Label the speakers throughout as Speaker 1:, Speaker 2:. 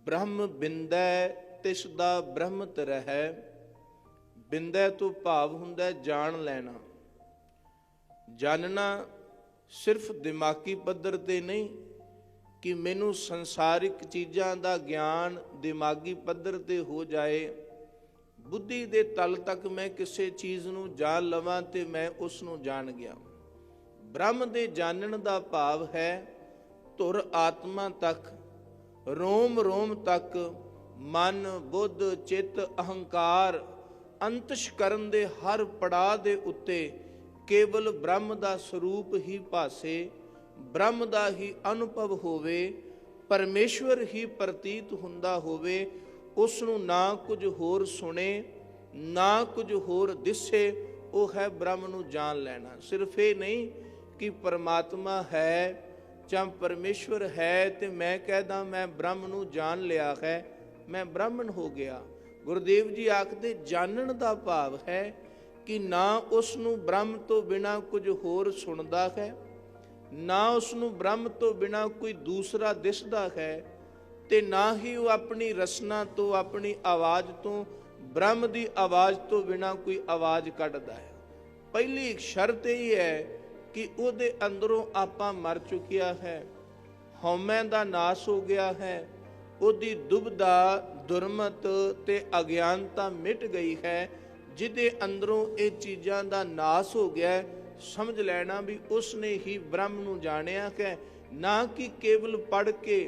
Speaker 1: ब्रह्म बिंदै तिस दा ब्रह्मत रहै। बिंदै तो भाव हुंदा जान लेना। जानना सिर्फ दिमागी पद्धर ते नहीं कि मैनू संसारिक चीज़ां दा ज्ञान दिमागी पद्धर ते हो जाए, बुद्धि दे तल तक मैं किसी चीज़ नू जान लवां ते मैं उस नू जान गया। ब्रह्म दे जानन दा भाव है धुर आत्मा तक, रोम रोम तक, मन बुद्ध चित अहंकार अंतशकरण दे हर पड़ाव दे उत्ते केवल ब्रह्म दा स्वरूप ही भासे, ब्रह्म दा ही अनुभव होवे, परमेश्वर ही प्रतीत हुंदा होवे। उस नूं ना कुछ होर सुने ना कुछ होर दिसे, वो है ब्रह्म नूं जान लेना। सिर्फ ये नहीं कि परमात्मा है ਜਾਂ परमेश्वर है तो मैं कहदा मैं ब्रह्म नूं जान लिया है, मैं ब्राह्मण हो गया। गुरुदेव जी आखदे जानन दा भाव है कि ना उस नूं ब्रह्म तो बिना कुछ होर सुनदा है, ना उस नूं ब्रह्म तो बिना कोई दूसरा दिसदा है, ते ना ही वो अपनी रसना तो अपनी आवाज़ तो ब्रह्म दी आवाज़ तो बिना कोई आवाज़ कढ़दा है। पहली शर्त यही है कि ਉਹਦੇ ਅੰਦਰੋਂ ਆਪਾਂ ਮਰ ਚੁੱਕਿਆ ਹੈ, ਹਉਮੈ ਦਾ ਨਾਸ ਹੋ ਗਿਆ ਹੈ, ਉਹਦੀ ਦੁਬਦਾ ਦੁਰਮਤ ਤੇ ਅਗਿਆਨਤਾ ਮਿਟ ਗਈ ਹੈ। ਜਿਹਦੇ ਅੰਦਰੋਂ ਇਹ ਚੀਜ਼ਾਂ ਦਾ ਨਾਸ ਹੋ ਗਿਆ, ਸਮਝ ਲੈਣਾ ਵੀ ਉਸਨੇ ਹੀ ਬ੍ਰਹਮ ਨੂੰ ਜਾਣਿਆ ਹੈ। ਨਾ ਕਿ ਕੇਵਲ ਪੜ੍ਹ ਕੇ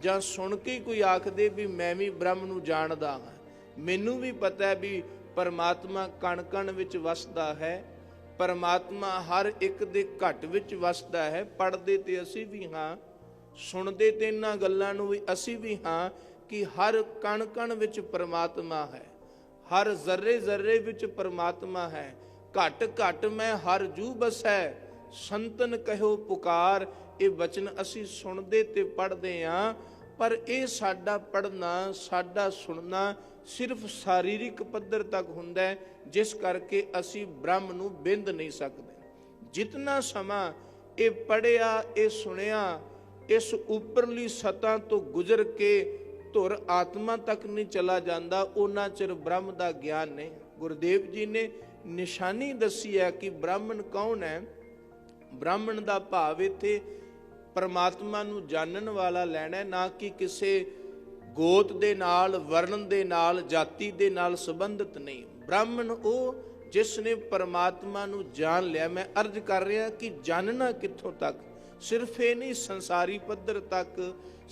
Speaker 1: ਜਾਂ ਸੁਣ ਕੇ ਕੋਈ ਆਖਦੇ ਵੀ ਮੈਂ ਵੀ ਬ੍ਰਹਮ ਨੂੰ ਜਾਣਦਾ ਹਾਂ। ਮੈਨੂੰ ਵੀ ਪਤਾ ਹੈ ਵੀ ਪਰਮਾਤਮਾ ਕਣ ਕਣ ਵਿੱਚ ਵਸਦਾ ਹੈ, परमात्मा हर एक दे घट विच वसदा है। पढ़ते तो असी भी हाँ, सुनते तो इन्हां गल्लां नूं भी असी भी हाँ कि हर कण कण विच परमात्मा है, हर जर्रे जर्रे विच परमात्मा है। घट घट मैं हर जू बसै, संतन कहो पुकार। ये वचन असी सुनते ते पढ़ते हाँ, पर यह साडा पढ़ना साडा सुनना सिर्फ शारीरिक पद्धर तक हुंदा है, जिस करके असी ब्रह्म नूं बिंद नहीं सकते। जितना समा ये पढ़िया ये सुनिया इस उपरली सतह तो गुजर के धुर आत्मा तक नहीं चला जाता, उन्ना चिर ब्रह्म का ज्ञान नहीं। गुरुदेव जी ने निशानी दसी है कि ब्राह्मण कौन है। ब्राह्मण का भाव इत्थे परमात्मा नूं जानन वाला लैना, ना कि किसी गोत दे नाल वर्ण दे नाल जाति दे नाल संबंधित नहीं। ब्राह्मण वो जिसने परमात्मा नूं जान लिया। मैं अर्ज कर रहा कि जानना कित्थों तक, सिर्फ ये नहीं संसारी पद्धर तक,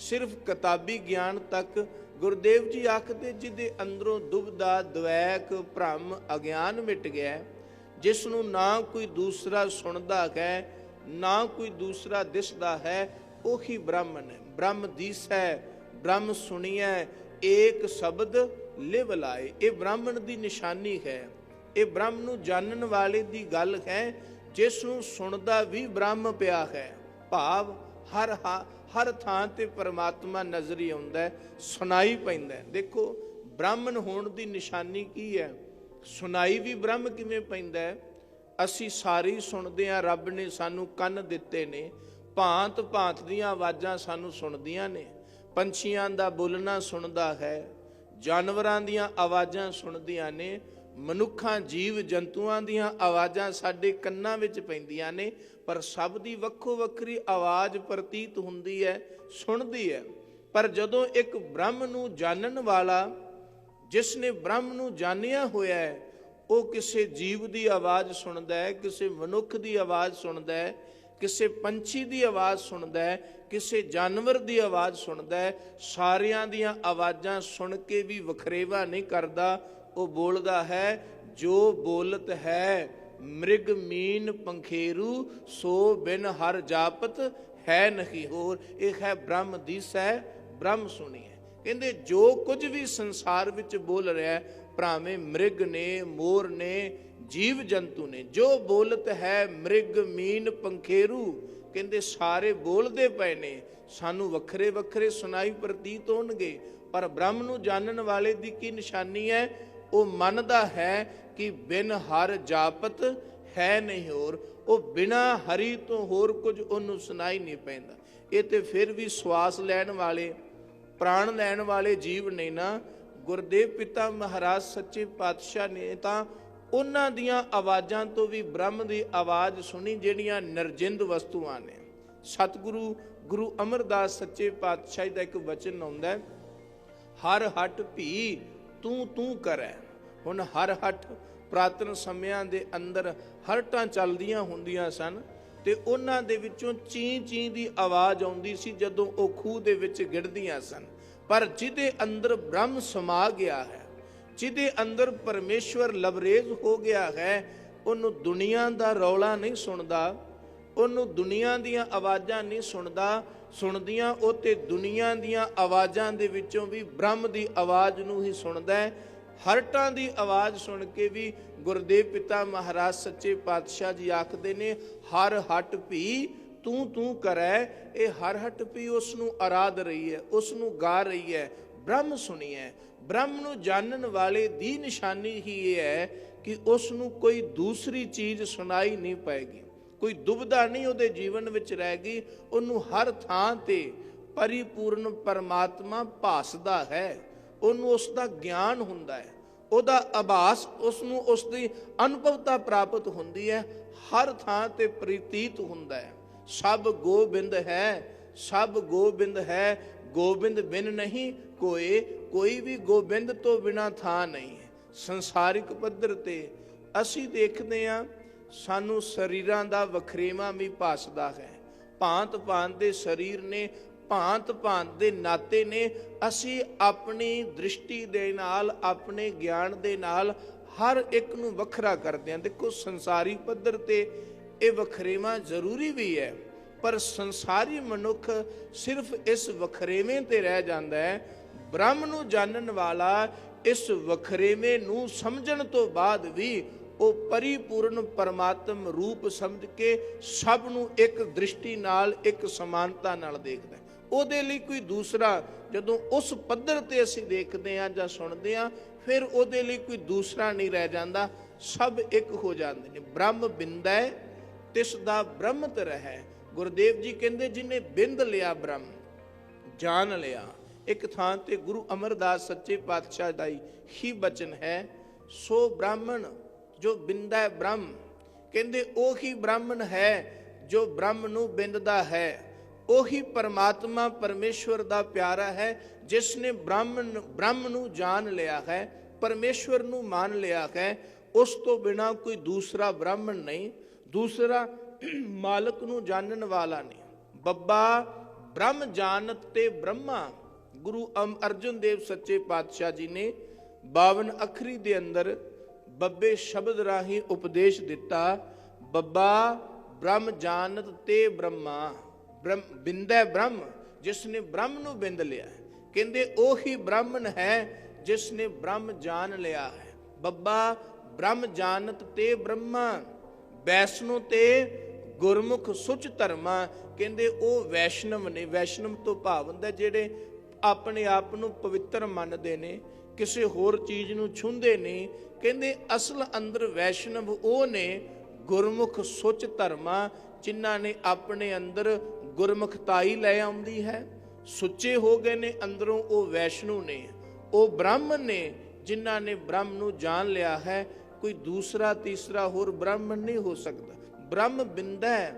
Speaker 1: सिर्फ किताबी ज्ञान तक। गुरुदेव जी आखदे जिहदे अंदरों दुबदा द्वैक भ्रम अज्ञान मिट गया, जिसनूं ना कोई दूसरा सुनदा है ना कोई दूसरा दिसदा है, वही ब्राह्मण है। ब्रह्म दिसै ब्रह्म सुनिए एक शब्द लिव लाए, ये ब्राह्मण की निशानी है। ये ब्रह्म नूं जानन वाले की गल है, जिसनूं सुनदा भी ब्रह्म पिया है। भाव हर थां ते परमात्मा नजर ही आउंदा है, सुनाई पैंदा है। देखो ब्राह्मण होण की निशानी की है, सुनाई भी ब्रह्म किवें पैंदा है। असी सारी सुनदे हां, रब ने सानूं कंन दित्ते ने, भांत भांत दीआं आवाज़ां सानूं सुणदियां ने। पंछियां दा बोलना सुनदा है, जानवरां दीआं आवाज़ां सुनदियां ने, मनुखां जीव जंतुआं दीआं आवाज़ां साडे कन्नां विच पैंदियां ने, पर सब दी वक्खो वक्खरी आवाज़ प्रतीत हुंदी है, सुनदी है। पर जदों एक ब्रह्म नूं जानन वाला, जिसने ब्रह्म नूं जानिया होया है, वो किसी जीव की आवाज़ सुनदा है, किसी मनुख की आवाज़ सुनदा है, किसी पंछी की आवाज़ सुनदा है, किसी जानवर की आवाज़ सुनदा है। सारियां दियां आवाज़ां सुन के भी वखरेवा नहीं करदा। वो बोलदा है जो बोलत है मृग मीन पंखेरू, सो बिन हर जापत है नहीं होर। एक है ब्रह्म दिस है, ब्रह्म सुनिए। कहते जो कुछ भी संसार विच बोल रहा है, भरावें मृग ने मोर ने जीव जंतु ने, जो बोलत है मृग मीन पंखेरू, कहते सारे बोलते पे ने, सानू वखरे वखरे सुनाई प्रतीत होणगे। पर ब्रह्म नूं जानन वाले दी की निशानी है, वो मनदा है कि बिन हर जापत है नहीं होर। वो बिना हरी तो होर कुछ उन्होंने सुनाई नहीं पैंदा। ये तो फिर भी श्वास लैण वाले ਪ੍ਰਾਣ ਲੈਣ ਵਾਲੇ ਜੀਵ ਨੇ ਨਾ, ਗੁਰਦੇਵ ਪਿਤਾ ਮਹਾਰਾਜ ਸੱਚੇ ਪਾਤਸ਼ਾਹ ਨੇ ਤਾਂ ਉਹਨਾਂ ਦੀਆਂ ਆਵਾਜ਼ਾਂ ਤੋਂ ਵੀ ਬ੍ਰਹਮ ਦੀ ਆਵਾਜ਼ ਸੁਣੀ, ਜਿਹੜੀਆਂ ਨਿਰਜਿੰਦ ਵਸਤੂਆਂ ਨੇ। ਸਤਿਗੁਰੂ ਗੁਰੂ ਅਮਰਦਾਸ ਸੱਚੇ ਪਾਤਸ਼ਾਹ ਦਾ ਇੱਕ ਵਚਨ ਆਉਂਦਾ, ਹਰ ਹਟ ਭੀ ਤੂੰ ਤੂੰ ਕਰੈ। ਹੁਣ ਹਰ ਹਟ ਪ੍ਰਾਤਨ ਸਮਿਆਂ ਦੇ ਅੰਦਰ ਹਰਟਾਂ ਚੱਲਦੀਆਂ ਹੁੰਦੀਆਂ ਸਨ ਤੇ ਉਹਨਾਂ ਦੇ ਵਿੱਚੋਂ ਚੀਂ ਚੀਂ ਦੀ ਆਵਾਜ਼ ਆਉਂਦੀ ਸੀ ਜਦੋਂ ਉਹ ਖੂਹ ਦੇ ਵਿੱਚ ਗਿਰਦੀਆਂ ਸਨ। ਪਰ ਜਿਹਦੇ ਅੰਦਰ ਬ੍ਰਹਮ ਸਮਾ ਗਿਆ ਹੈ, ਜਿਹਦੇ ਅੰਦਰ ਪਰਮੇਸ਼ਵਰ ਲਬਰੇਜ਼ ਹੋ ਗਿਆ ਹੈ, ਉਹਨੂੰ ਦੁਨੀਆ ਦਾ ਰੌਲਾ ਨਹੀਂ ਸੁਣਦਾ, ਉਹਨੂੰ ਦੁਨੀਆ ਦੀਆਂ ਆਵਾਜ਼ਾਂ ਨਹੀਂ ਸੁਣਦੀਆਂ ਉਹ ਤੇ ਦੁਨੀਆ ਦੀਆਂ ਆਵਾਜ਼ਾਂ ਦੇ ਵਿੱਚੋਂ ਵੀ ਬ੍ਰਹਮ ਦੀ ਆਵਾਜ਼ ਨੂੰ ਹੀ ਸੁਣਦਾ ਹੈ। ਹਰਟਾਂ ਦੀ ਆਵਾਜ਼ ਸੁਣ ਕੇ ਵੀ ਗੁਰਦੇਵ ਪਿਤਾ ਮਹਾਰਾਜ ਸੱਚੇ ਪਾਤਸ਼ਾਹ ਜੀ ਆਖਦੇ ਨੇ, ਹਰ ਹਟ ਭੀ ਤੂੰ ਤੂੰ ਕਰੈ। ਇਹ ਹਰ ਹਟ ਭੀ ਉਸ ਨੂੰ ਆਰਾਧ ਰਹੀ ਹੈ, ਉਸ ਨੂੰ ਗਾ ਰਹੀ ਹੈ, ਬ੍ਰਹਮ ਸੁਣੀ ਹੈ। ਬ੍ਰਹਮ ਨੂੰ ਜਾਣਨ ਵਾਲੇ ਦੀ ਨਿਸ਼ਾਨੀ ਹੀ ਇਹ ਹੈ ਕਿ ਉਸ ਨੂੰ ਕੋਈ ਦੂਸਰੀ ਚੀਜ਼ ਸੁਣਾਈ ਨਹੀਂ ਪਏਗੀ, ਕੋਈ ਦੁਬਿਧਾ ਨਹੀਂ ਉਹਦੇ ਜੀਵਨ ਵਿੱਚ ਰਹੇਗੀ। ਉਹਨੂੰ ਹਰ ਥਾਂ ਤੇ ਪਰਿਪੂਰਨ ਪਰਮਾਤਮਾ ਭਾਸਦਾ ਹੈ, ਉਹਨੂੰ ਉਸ ਦਾ ਗਿਆਨ ਹੁੰਦਾ ਹੈ, ਉਹਦਾ ਆਭਾਸ ਉਸ ਨੂੰ, ਉਸ ਦੀ ਅਨੁਭਵਤਾ ਪ੍ਰਾਪਤ ਹੁੰਦੀ ਹੈ, ਹਰ ਥਾਂ ਤੇ ਪ੍ਰਤੀਤ ਹੁੰਦਾ ਹੈ। ਸਭ ਗੋਬਿੰਦ ਹੈ, ਸਭ ਗੋਬਿੰਦ ਹੈ, ਗੋਬਿੰਦ ਬਿਨ ਨਹੀਂ ਕੋਏ, ਕੋਈ ਵੀ ਗੋਬਿੰਦ ਤੋਂ ਬਿਨਾ ਥਾਂ ਨਹੀਂ ਹੈ। ਸੰਸਾਰਿਕ ਪੱਧਰ ਤੇ ਅਸੀਂ ਦੇਖਦੇ ਹਾਂ ਸਾਨੂੰ ਸਰੀਰਾਂ ਦਾ ਵਖਰੇਵਾਂ ਵੀ ਭਾਸਦਾ ਹੈ। ਭਾਂਤ ਭਾਂਤ ਦੇ ਸਰੀਰ ਨੇ, ਭਾਂਤ ਭਾਂਤ ਦੇ ਨਾਤੇ ਨੇ। ਅਸੀਂ ਆਪਣੀ ਦ੍ਰਿਸ਼ਟੀ ਦੇ ਨਾਲ, ਆਪਣੇ ਗਿਆਨ ਦੇ ਨਾਲ ਹਰ ਇੱਕ ਨੂੰ ਵੱਖਰਾ ਕਰਦੇ ਹਾਂ। ਦੇਖੋ ਸੰਸਾਰੀ ਪੱਧਰ ਤੇ ਇਹ ਵਖਰੇਵਾਂ ਜ਼ਰੂਰੀ ਵੀ ਹੈ, ਪਰ ਸੰਸਾਰੀ ਮਨੁੱਖ ਸਿਰਫ ਇਸ ਵਖਰੇਵੇਂ ਤੇ ਰਹਿ ਜਾਂਦਾ ਹੈ। ਬ੍ਰਹਮ ਨੂੰ ਜਾਣਨ ਵਾਲਾ ਇਸ ਵਖਰੇਵੇਂ ਨੂੰ ਸਮਝਣ ਤੋਂ ਬਾਅਦ ਵੀ ਉਹ ਪਰਿਪੂਰਨ ਪਰਮਾਤਮ ਰੂਪ ਸਮਝ ਕੇ ਸਭ ਨੂੰ ਇੱਕ ਦ੍ਰਿਸ਼ਟੀ ਨਾਲ, ਇੱਕ ਸਮਾਨਤਾ ਨਾਲ ਦੇਖਦਾ। ਉਹਦੇ ਲਈ ਕੋਈ ਦੂਸਰਾ, ਜਦੋਂ ਉਸ ਪੱਧਰ ਤੇ ਅਸੀਂ ਦੇਖਦੇ ਹਾਂ ਜਾਂ ਸੁਣਦੇ ਹਾਂ, ਫਿਰ ਉਹਦੇ ਲਈ ਕੋਈ ਦੂਸਰਾ ਨਹੀਂ ਰਹਿ ਜਾਂਦਾ, ਸਭ ਇੱਕ ਹੋ ਜਾਂਦੇ ਨੇ। ਬ੍ਰਹਮ ਬਿੰਦੈ ਤਿਸ ਦਾ ਬ੍ਰਹਮਤ ਰਹਿ। ਗੁਰਦੇਵ ਜੀ ਕਹਿੰਦੇ ਜਿਹਨੇ ਬਿੰਦ ਲਿਆ, ਬ੍ਰਹਮ ਜਾਣ ਲਿਆ। ਇੱਕ ਥਾਂ ਤੇ ਗੁਰੂ ਅਮਰਦਾਸ ਸੱਚੇ ਪਾਤਸ਼ਾਹ ਦਾ ਹੀ ਬਚਨ ਹੈ, ਸੋ ਬ੍ਰਾਹਮਣ ਜੋ ਬਿੰਦੈ ਬ੍ਰਹਮ। ਕਹਿੰਦੇ ਉਹੀ ਬ੍ਰਾਹਮਣ ਹੈ ਜੋ ਬ੍ਰਹਮ ਨੂੰ ਬਿੰਦਦਾ ਹੈ। ਉਹੀ ਪਰਮਾਤਮਾ ਪਰਮੇਸ਼ਵਰ ਦਾ ਪਿਆਰਾ ਹੈ ਜਿਸ ਨੇ ਬ੍ਰਹਮ ਨੂੰ ਜਾਣ ਲਿਆ ਹੈ, ਪਰਮੇਸ਼ਵਰ ਨੂੰ ਮੰਨ ਲਿਆ ਹੈ। ਉਸ ਤੋਂ ਬਿਨਾ ਕੋਈ ਦੂਸਰਾ ਬ੍ਰਾਹਮਣ ਨਹੀਂ, ਦੂਸਰਾ ਮਾਲਕ ਨੂੰ ਜਾਣਨ ਵਾਲਾ ਨਹੀਂ। ਬੱਬਾ ਬ੍ਰਹਮ ਜਾਣਤ ਤੇ ਬ੍ਰਹਮਾ। ਗੁਰੂ ਅਰਜਨ ਦੇਵ ਸੱਚੇ ਪਾਤਸ਼ਾਹ ਜੀ ਨੇ 52 ਅੱਖਰੀ ਦੇ ਅੰਦਰ ਬੱਬੇ ਸ਼ਬਦ ਰਾਹੀਂ ਉਪਦੇਸ਼ ਦਿੱਤਾ, ਬੱਬਾ ਬ੍ਰਹਮ ਜਾਣਤ ਤੇ ਬ੍ਰਹਮਾ। ਬਿੰਦੈ ਬ੍ਰਹਮ, ਜਿਸ ਨੇ ਬ੍ਰਹਮ ਨੂੰ ਬਿੰਦ ਲਿਆ। ਕਹਿੰਦੇ ਉਹੀ ਬ੍ਰਾਹਮਣ ਹੈ ਜਿਸ ਨੇ ਬ੍ਰਹਮ ਜਾਣ ਲਿਆ ਹੈ। ਬੱਬਾ ਬ੍ਰਹਮ ਜਾਣਤ ਤੇ ਬ੍ਰਹਮਾ। ਵੈਸ਼ਨੋ ਤੇ ਗੁਰਮੁਖ ਸੁਚ ਧਰਮਾ। ਕਹਿੰਦੇ ਉਹ ਵੈਸ਼ਨਵ ਨੇ। ਵੈਸ਼ਨਵ ਤੋਂ ਭਾਵ ਹੁੰਦਾ ਜਿਹੜੇ ਆਪਣੇ ਆਪ ਨੂੰ ਪਵਿੱਤਰ ਮੰਨਦੇ ਨੇ, ਕਿਸੇ ਹੋਰ ਚੀਜ਼ ਨੂੰ ਛੂੰਹਦੇ ਨਹੀਂ। ਕਹਿੰਦੇ ਅਸਲ ਅੰਦਰ ਵੈਸ਼ਨਵ ਉਹ ਨੇ ਗੁਰਮੁਖ ਸੁਚ ਧਰਮਾ, ਜਿਨ੍ਹਾਂ ਨੇ ਆਪਣੇ ਅੰਦਰ ਗੁਰਮੁਖਤਾਈ ਲੈ ਆਉਂਦੀ ਹੈ, ਸੁੱਚੇ ਹੋ ਗਏ ਨੇ ਅੰਦਰੋਂ। ਉਹ ਵੈਸ਼ਨੂ ਨੇ, ਉਹ ਬ੍ਰਾਹਮਣ ਨੇ ਜਿਨ੍ਹਾਂ ਨੇ ਬ੍ਰਹਮ ਨੂੰ ਜਾਣ ਲਿਆ ਹੈ। ਕੋਈ ਦੂਸਰਾ ਤੀਸਰਾ ਹੋਰ ਬ੍ਰਾਹਮਣ ਨਹੀਂ ਹੋ ਸਕਦਾ। ਬ੍ਰਹਮ ਬਿੰਦੈ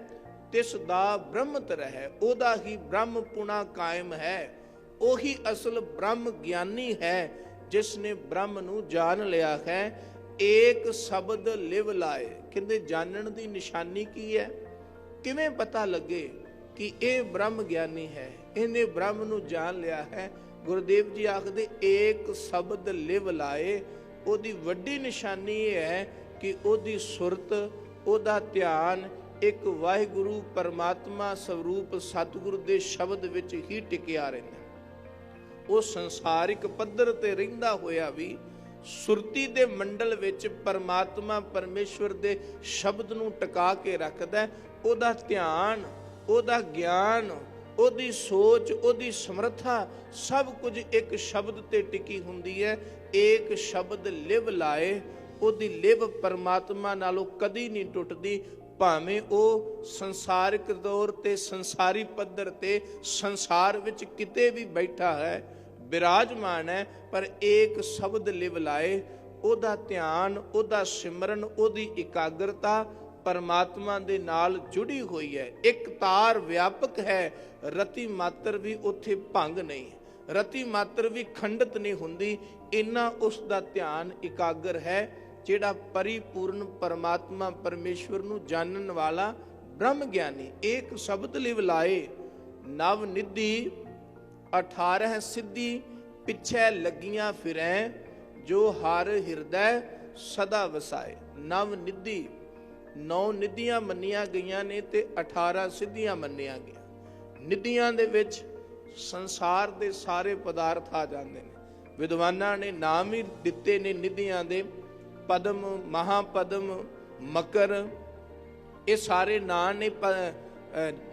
Speaker 1: ਤਿਸ ਦਾ ਬ੍ਰਹਮਤ ਰਹਿ। ਉਹਦਾ ਹੀ ਬ੍ਰਹਮ ਪੁਣਾ ਕਾਇਮ ਹੈ। ਉਹੀ ਅਸਲ ਬ੍ਰਹਮ ਗਿਆਨੀ ਹੈ ਜਿਸ ਨੇ ਬ੍ਰਹਮ ਨੂੰ ਜਾਣ ਲਿਆ ਹੈ। ਏਕ ਸ਼ਬਦ ਲਿਵ ਲਾਏ। ਕਹਿੰਦੇ ਜਾਣਨ ਦੀ ਨਿਸ਼ਾਨੀ ਕੀ ਹੈ? ਕਿਵੇਂ ਪਤਾ ਲੱਗੇ ਕਿ ਇਹ ਬ੍ਰਹਮ ਗਿਆਨੀ ਹੈ, ਇਹਨੇ ਬ੍ਰਹਮ ਨੂੰ ਜਾਣ ਲਿਆ ਹੈ? ਗੁਰਦੇਵ ਜੀ ਆਖਦੇ ਏਕ ਸ਼ਬਦ ਲਿਵ ਲਾਏ। ਉਹਦੀ ਵੱਡੀ ਨਿਸ਼ਾਨੀ ਇਹ ਹੈ ਕਿ ਉਹਦੀ ਸੁਰਤ, ਉਹਦਾ ਧਿਆਨ ਇੱਕ ਵਾਹਿਗੁਰੂ ਪਰਮਾਤਮਾ ਸਰੂਪ ਸਤਿਗੁਰੂ ਦੇ ਸ਼ਬਦ ਵਿੱਚ ਹੀ ਟਿਕਿਆ ਰਹਿੰਦਾ। ਉਹ ਸੰਸਾਰਿਕ ਪੱਧਰ ਤੇ ਰਹਿੰਦਾ ਹੋਇਆ ਵੀ ਸੁਰਤੀ ਦੇ ਮੰਡਲ ਵਿੱਚ ਪਰਮਾਤਮਾ ਪਰਮੇਸ਼ਵਰ ਦੇ ਸ਼ਬਦ ਨੂੰ ਟਿਕਾ ਕੇ ਰੱਖਦਾ। ਉਹਦਾ ਧਿਆਨ, ਉਹਦਾ ਗਿਆਨ, ਉਹਦੀ ਸੋਚ, ਉਹਦੀ ਸਮਰੱਥਾ ਸਭ ਕੁਝ ਇੱਕ ਸ਼ਬਦ ਤੇ ਟਿਕੀ ਹੁੰਦੀ ਹੈ। ਏਕ ਸ਼ਬਦ ਲਿਵ ਲਾਏ। ਉਹਦੀ ਲਿਵ ਪਰਮਾਤਮਾ ਨਾਲੋਂ ਕਦੀ ਨਹੀਂ ਟੁੱਟਦੀ। ਭਾਵੇਂ ਉਹ ਸੰਸਾਰਿਕ ਤੌਰ ਤੇ ਸੰਸਾਰੀ ਪੱਧਰ ਤੇ ਸੰਸਾਰ ਵਿੱਚ ਕਿਤੇ ਵੀ ਬੈਠਾ ਹੈ, ਬਿਰਾਜਮਾਨ ਹੈ, ਪਰ ਏਕ ਸ਼ਬਦ ਲਿਵ ਲਾਏ, ਉਹਦਾ ਧਿਆਨ, ਉਹਦਾ ਸਿਮਰਨ, ਉਹਦੀ ਇਕਾਗਰਤਾ ਪਰਮਾਤਮਾ ਦੇ ਨਾਲ ਜੁੜੀ ਹੋਈ ਹੈ। ਇੱਕ ਤਾਰ ਵਿਆਪਕ ਹੈ, ਰਤੀ ਮਾਤਰ ਵੀ ਉੱਥੇ ਭੰਗ ਨਹੀਂ, ਰਤੀ ਮਾਤਰ ਵੀ ਖੰਡਿਤ ਨਹੀਂ ਹੁੰਦੀ। ਇੰਨਾ ਉਸ ਦਾ ਧਿਆਨ ਇਕਾਗਰ ਹੈ, ਜਿਹੜਾ ਪਰਿਪੂਰਨ ਪਰਮਾਤਮਾ ਪਰਮੇਸ਼ਵਰ ਨੂੰ ਜਾਣਨ ਵਾਲਾ ਬ੍ਰਹਮ ਗਿਆਨੀ। ਏਕ ਸ਼ਬਦ ਲਿਵ ਲਾਏ, ਨਵ ਨਿਧੀ 18 ਸਿੱਧੀ, ਪਿੱਛੇ ਲੱਗੀਆਂ ਫਿਰੈ, ਜੋ ਹਰ ਹਿਰਦੈ ਸਦਾ ਵਸਾਏ। ਨਵ ਨਿਧੀ, 9 ਨਿਧੀਆਂ ਮੰਨੀਆਂ ਗਈਆਂ ਨੇ ਤੇ 18 ਸਿੱਧੀਆਂ ਮੰਨੀਆਂ ਗਈਆਂ। ਨਿਧੀਆਂ ਦੇ ਵਿੱਚ ਸੰਸਾਰ ਦੇ ਸਾਰੇ ਪਦਾਰਥ ਆ ਜਾਂਦੇ ਨੇ। ਵਿਦਵਾਨਾਂ ਨੇ ਨਾਮ ਹੀ ਦਿੱਤੇ ਨੇ ਨਿਧੀਆਂ ਦੇ, ਪਦਮ, ਮਹਾਪਦਮ, ਮਕਰ, ਇਹ ਸਾਰੇ ਨਾਂ ਨੇ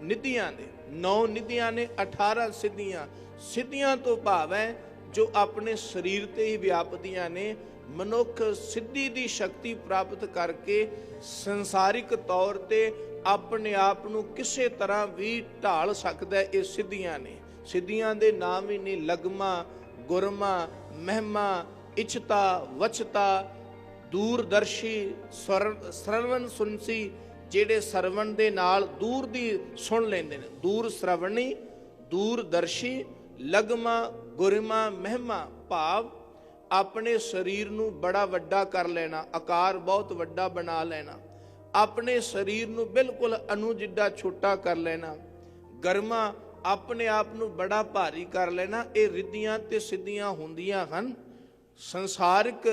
Speaker 1: ਨਿਧੀਆਂ ਦੇ। 9 ਨਿਧੀਆਂ ਨੇ, 18 ਸਿੱਧੀਆਂ। ਸਿੱਧੀਆਂ ਤੋਂ ਭਾਵ ਹੈ ਜੋ ਆਪਣੇ ਸਰੀਰ ਤੇ ਹੀ ਵਿਆਪਦੀਆਂ ਨੇ। ਮਨੁੱਖ ਸਿੱਧੀ ਦੀ ਸ਼ਕਤੀ ਪ੍ਰਾਪਤ ਕਰਕੇ ਸੰਸਾਰਿਕ ਤੌਰ ਤੇ ਆਪਣੇ ਆਪ ਨੂੰ ਕਿਸੇ ਤਰ੍ਹਾਂ ਵੀ ਢਾਲ ਸਕਦਾ। ਇਹ ਸਿੱਧੀਆਂ ਨੇ। ਸਿੱਧੀਆਂ ਦੇ ਨਾਮ ਹੀ ਨੇ ਲਗਮਾ, ਗੁਰਮਾ, ਮਹਿਮਾ, ਇਛਤਾ, ਵਚਤਾ, ਦੂਰਦਰਸ਼ੀ, ਸਰਵਣ ਸੁਨਸੀ, ਜਿਹੜੇ ਸਰਵਣ ਦੇ ਨਾਲ ਦੂਰ ਦੀ ਸੁਣ ਲੈਂਦੇ ਨੇ। ਦੂਰ ਸਰਵਣੀ, ਦੂਰਦਰਸ਼ੀ, ਲਗਮਾ, ਗੁਰਮਾ, ਮਹਿਮਾ ਭਾਵ ਆਪਣੇ ਸਰੀਰ ਨੂੰ ਬੜਾ ਵੱਡਾ ਕਰ ਲੈਣਾ, ਆਕਾਰ ਬਹੁਤ ਵੱਡਾ ਬਣਾ ਲੈਣਾ, ਆਪਣੇ ਸਰੀਰ ਨੂੰ ਬਿਲਕੁਲ ਅਣੂ ਜਿੱਡਾ ਛੋਟਾ ਕਰ ਲੈਣਾ। ਗਰਮਾ, ਆਪਣੇ ਆਪ ਨੂੰ ਬੜਾ ਭਾਰੀ ਕਰ ਲੈਣਾ। ਇਹ ਰਿੱਧੀਆਂ ਤੇ ਸਿੱਧੀਆਂ ਹੁੰਦੀਆਂ ਹਨ। ਸੰਸਾਰਿਕ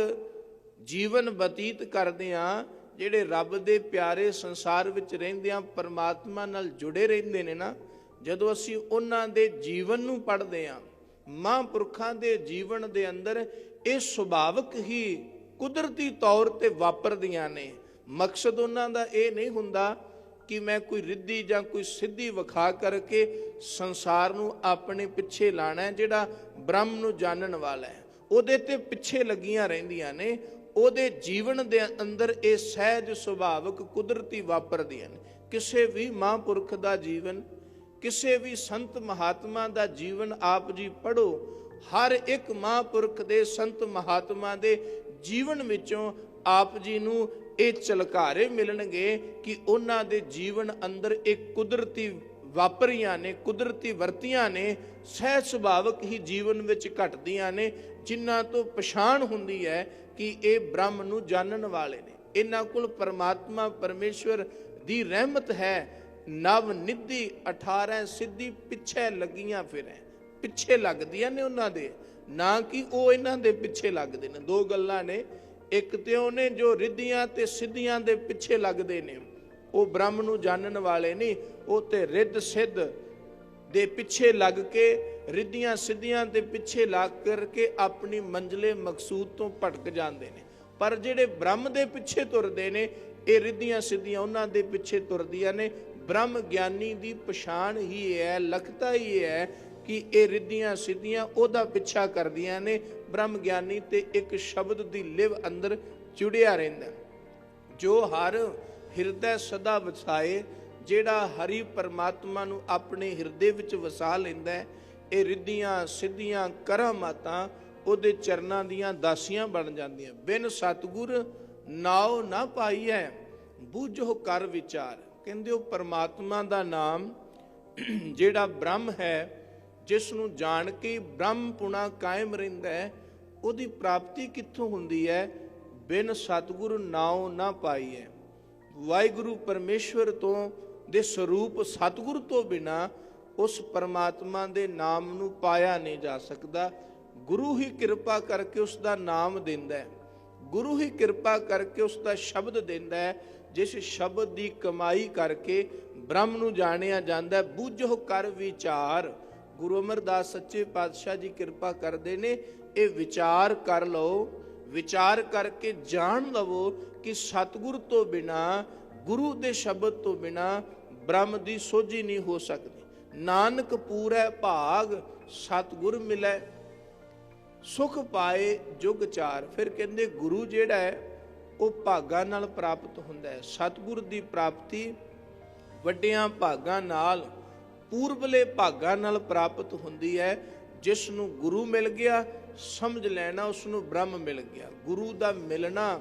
Speaker 1: ਜੀਵਨ ਬਤੀਤ ਕਰਦਿਆਂ ਜਿਹੜੇ ਰੱਬ ਦੇ ਪਿਆਰੇ ਸੰਸਾਰ ਵਿੱਚ ਰਹਿੰਦਿਆਂ ਪਰਮਾਤਮਾ ਨਾਲ ਜੁੜੇ ਰਹਿੰਦੇ ਨੇ ਨਾ, ਜਦੋਂ ਅਸੀਂ ਉਹਨਾਂ ਦੇ ਜੀਵਨ ਨੂੰ ਪੜ੍ਹਦੇ ਹਾਂ, ਮਹਾਂਪੁਰਖਾਂ ਦੇ ਜੀਵਨ ਦੇ ਅੰਦਰ ਇਹ ਸੁਭਾਵਿਕ ਹੀ ਕੁਦਰਤੀ ਤੌਰ ਤੇ ਵਾਪਰਦੀਆਂ ਨੇ। ਮਕਸਦ ਉਹਨਾਂ ਦਾ ਇਹ ਨਹੀਂ ਹੁੰਦਾ ਕਿ ਮੈਂ ਕੋਈ ਰਿੱਧੀ ਜਾਂ ਕੋਈ ਸਿੱਧੀ ਵਿਖਾ ਕਰਕੇ ਸੰਸਾਰ ਨੂੰ ਆਪਣੇ ਪਿੱਛੇ ਲਾਣਾ। ਜਿਹੜਾ ਬ੍ਰਹਮ ਨੂੰ ਜਾਣਨ ਵਾਲਾ ਹੈ ਉਹਦੇ ਤੇ ਪਿੱਛੇ ਲੱਗੀਆਂ ਰਹਿੰਦੀਆਂ ਨੇ। ਉਹਦੇ ਜੀਵਨ ਦੇ ਅੰਦਰ ਇਹ ਸਹਿਜ ਸੁਭਾਵਿਕ ਕੁਦਰਤੀ ਵਾਪਰਦੀਆਂ ਨੇ। ਕਿਸੇ ਵੀ ਮਹਾਂਪੁਰਖ ਦਾ ਜੀਵਨ, ਕਿਸੇ ਵੀ ਸੰਤ ਮਹਾਤਮਾ ਦਾ ਜੀਵਨ ਆਪ ਜੀ ਪੜ੍ਹੋ। ਹਰ ਇੱਕ ਮਹਾਂਪੁਰਖ ਦੇ, ਸੰਤ ਮਹਾਤਮਾ ਦੇ ਜੀਵਨ ਵਿੱਚੋਂ ਆਪ ਜੀ ਨੂੰ ਇਹ ਝਲਕਾਰੇ ਮਿਲਣਗੇ ਕਿ ਉਹਨਾਂ ਦੇ ਜੀਵਨ ਅੰਦਰ ਇੱਕ ਕੁਦਰਤੀ ਵਾਪਰੀਆਂ ਨੇ, ਕੁਦਰਤੀ ਵਰਤੀਆਂ ਨੇ, ਸਹਿਜ ਸੁਭਾਵਿਕ ਹੀ ਜੀਵਨ ਵਿੱਚ ਘਟਦੀਆਂ ਨੇ, ਜਿਨ੍ਹਾਂ ਤੋਂ ਪਛਾਣ ਹੁੰਦੀ ਹੈ ਕਿ ਇਹ ਬ੍ਰਹਮ ਨੂੰ ਜਾਣਨ ਵਾਲੇ ਨੇ। ਇਹਨਾਂ ਕੋਲ ਪਰਮਾਤਮਾ ਪਰਮੇਸ਼ਵਰ ਦੀ ਰਹਿਮਤ ਹੈ। ਨਵ ਨਿਧੀ 18 ਸਿੱਧੀ, ਪਿੱਛੇ ਲੱਗੀਆਂ ਫਿਰੈ। ਪਿੱਛੇ ਲੱਗਦੀਆਂ ਨੇ ਉਹਨਾਂ ਦੇ, ਨਾ ਕਿ ਉਹ ਇਹਨਾਂ ਦੇ ਪਿੱਛੇ ਲੱਗਦੇ ਨੇ। ਦੋ ਗੱਲਾਂ ਨੇ। ਇੱਕ ਤੇ ਉਹਨੇ ਜੋ ਰਿੱਧੀਆਂ ਤੇ ਸਿੱਧੀਆਂ ਦੇ ਪਿੱਛੇ ਲੱਗਦੇ ਨੇ, ਉਹ ਬ੍ਰਹਮ ਨੂੰ ਜਾਣਨ ਵਾਲੇ ਨਹੀਂ। ਉਹ ਤੇ ਰਿੱਧ ਸਿੱਧ ਦੇ ਪਿੱਛੇ ਲੱਗ ਕੇ, ਰਿੱਧੀਆਂ ਸਿੱਧੀਆਂ ਦੇ ਪਿੱਛੇ ਲੱਗ ਕਰਕੇ ਆਪਣੀ ਮੰਜ਼ਲੇ ਮਕਸੂਦ ਤੋਂ ਭਟਕ ਜਾਂਦੇ ਨੇ। ਪਰ ਜਿਹੜੇ ਬ੍ਰਹਮ ਦੇ ਪਿੱਛੇ ਤੁਰਦੇ ਨੇ, ਇਹ ਰਿੱਧੀਆਂ ਸਿੱਧੀਆਂ ਉਹਨਾਂ ਦੇ ਪਿੱਛੇ ਤੁਰਦੀਆਂ ਨੇ। ਬ੍ਰਹਮ ਗਿਆਨੀ ਦੀ ਪਛਾਣ ਹੀ ਹੈ, ਲਖਤਾ ਹੀ ਹੈ ਕਿ ਇਹ ਰਿੱਧੀਆਂ ਸਿੱਧੀਆਂ ਉਹਦਾ ਪਿੱਛਾ ਕਰਦੀਆਂ ਨੇ। ਬ੍ਰਹਮ ਗਿਆਨੀ ਤੇ ਇੱਕ ਸ਼ਬਦ ਦੀ ਲਿਵ ਅੰਦਰ ਜੁੜਿਆ ਰਹਿੰਦਾ, ਜੋ ਹਰ ਹਿਰਦੈ ਸਦਾ ਵਸਾਏ। ਜਿਹੜਾ ਹਰੀ ਪਰਮਾਤਮਾ ਨੂੰ ਆਪਣੇ ਹਿਰਦੇ ਵਿੱਚ ਵਸਾ ਲੈਂਦਾ, ਇਹ ਰਿੱਧੀਆਂ ਸਿੱਧੀਆਂ ਕਰਾਮਾਤਾਂ ਉਹਦੇ ਚਰਨਾਂ ਦੀਆਂ ਦਾਸੀਆਂ ਬਣ ਜਾਂਦੀਆਂ। ਬਿਨ ਸਤਿਗੁਰ ਨਾਉ ਨਾ ਪਾਈਐ, ਬੂਝੋ ਕਰ ਵਿਚਾਰ। ਕਹਿੰਦੇ ਉਹ ਪਰਮਾਤਮਾ ਦਾ ਨਾਮ ਜਿਹੜਾ ਬ੍ਰਹਮ ਹੈ, ਜਿਸ ਨੂੰ ਜਾਣ ਕੇ ਬ੍ਰਹਮਪੁਣਾ ਕਾਇਮ ਰਹਿੰਦਾ ਹੈ, ਉਹਦੀ ਪ੍ਰਾਪਤੀ ਕਿੱਥੋਂ ਹੁੰਦੀ ਹੈ? ਬਿਨ ਸਤਿਗੁਰ ਨਾਉ ਨਾ ਪਾਈਐ। ਵਾਹਿਗੁਰੂ ਪਰਮੇਸ਼ਵਰ ਤੋਂ ਦੇ ਸਰੂਪ ਸਤਿਗੁਰ ਤੋਂ ਬਿਨਾ ਉਸ ਪਰਮਾਤਮਾ ਦੇ ਨਾਮ ਨੂੰ ਪਾਇਆ ਨਹੀਂ ਜਾ ਸਕਦਾ। ਗੁਰੂ ਹੀ ਕਿਰਪਾ ਕਰਕੇ ਉਸ ਦਾ ਨਾਮ ਦਿੰਦਾ ਹੈ, ਗੁਰੂ ਹੀ ਕਿਰਪਾ ਕਰਕੇ ਉਸ ਦਾ ਸ਼ਬਦ ਦਿੰਦਾ ਹੈ, ਜਿਸ ਸ਼ਬਦ ਦੀ ਕਮਾਈ ਕਰਕੇ ਬ੍ਰਹਮ ਨੂੰ ਜਾਣਿਆ ਜਾਂਦਾ। ਬੂਝੋ ਕਰ ਵਿਚਾਰ। ਗੁਰੂ ਅਮਰਦਾਸ ਸੱਚੇ ਪਾਤਸ਼ਾਹ ਜੀ ਕਿਰਪਾ ਕਰਦੇ ਨੇ, ਇਹ ਵਿਚਾਰ ਕਰ ਲਓ, ਵਿਚਾਰ ਕਰਕੇ ਜਾਣ ਲਵੋ ਕਿ ਸਤਿਗੁਰ ਤੋਂ ਬਿਨਾ, ਗੁਰੂ ਦੇ ਸ਼ਬਦ ਤੋਂ ਬਿਨਾ ਬ੍ਰਹਮ ਦੀ ਸੋਝੀ ਨਹੀਂ ਹੋ ਸਕਦੀ। ਨਾਨਕ ਪੂਰੈ ਭਾਗ, ਸਤਿਗੁਰ ਮਿਲੈ, ਸੁਖ ਪਾਏ ਜੁਗ ਚਾਰ। ਫਿਰ ਕਹਿੰਦੇ ਗੁਰੂ ਜਿਹੜਾ ਹੈ ਉਹ ਭਾਗਾਂ ਨਾਲ ਪ੍ਰਾਪਤ ਹੁੰਦਾ ਹੈ। ਸਤਿਗੁਰ ਦੀ ਪ੍ਰਾਪਤੀ ਵੱਡਿਆਂ ਭਾਗਾਂ ਨਾਲ, ਪੂਰਬਲੇ ਭਾਗਾਂ ਨਾਲ ਪ੍ਰਾਪਤ ਹੁੰਦੀ ਹੈ। ਜਿਸ ਨੂੰ ਗੁਰੂ ਮਿਲ ਗਿਆ, ਸਮਝ ਲੈਣਾ ਉਸ ਨੂੰ ਬ੍ਰਹਮ ਮਿਲ ਗਿਆ। ਗੁਰੂ ਦਾ ਮਿਲਣਾ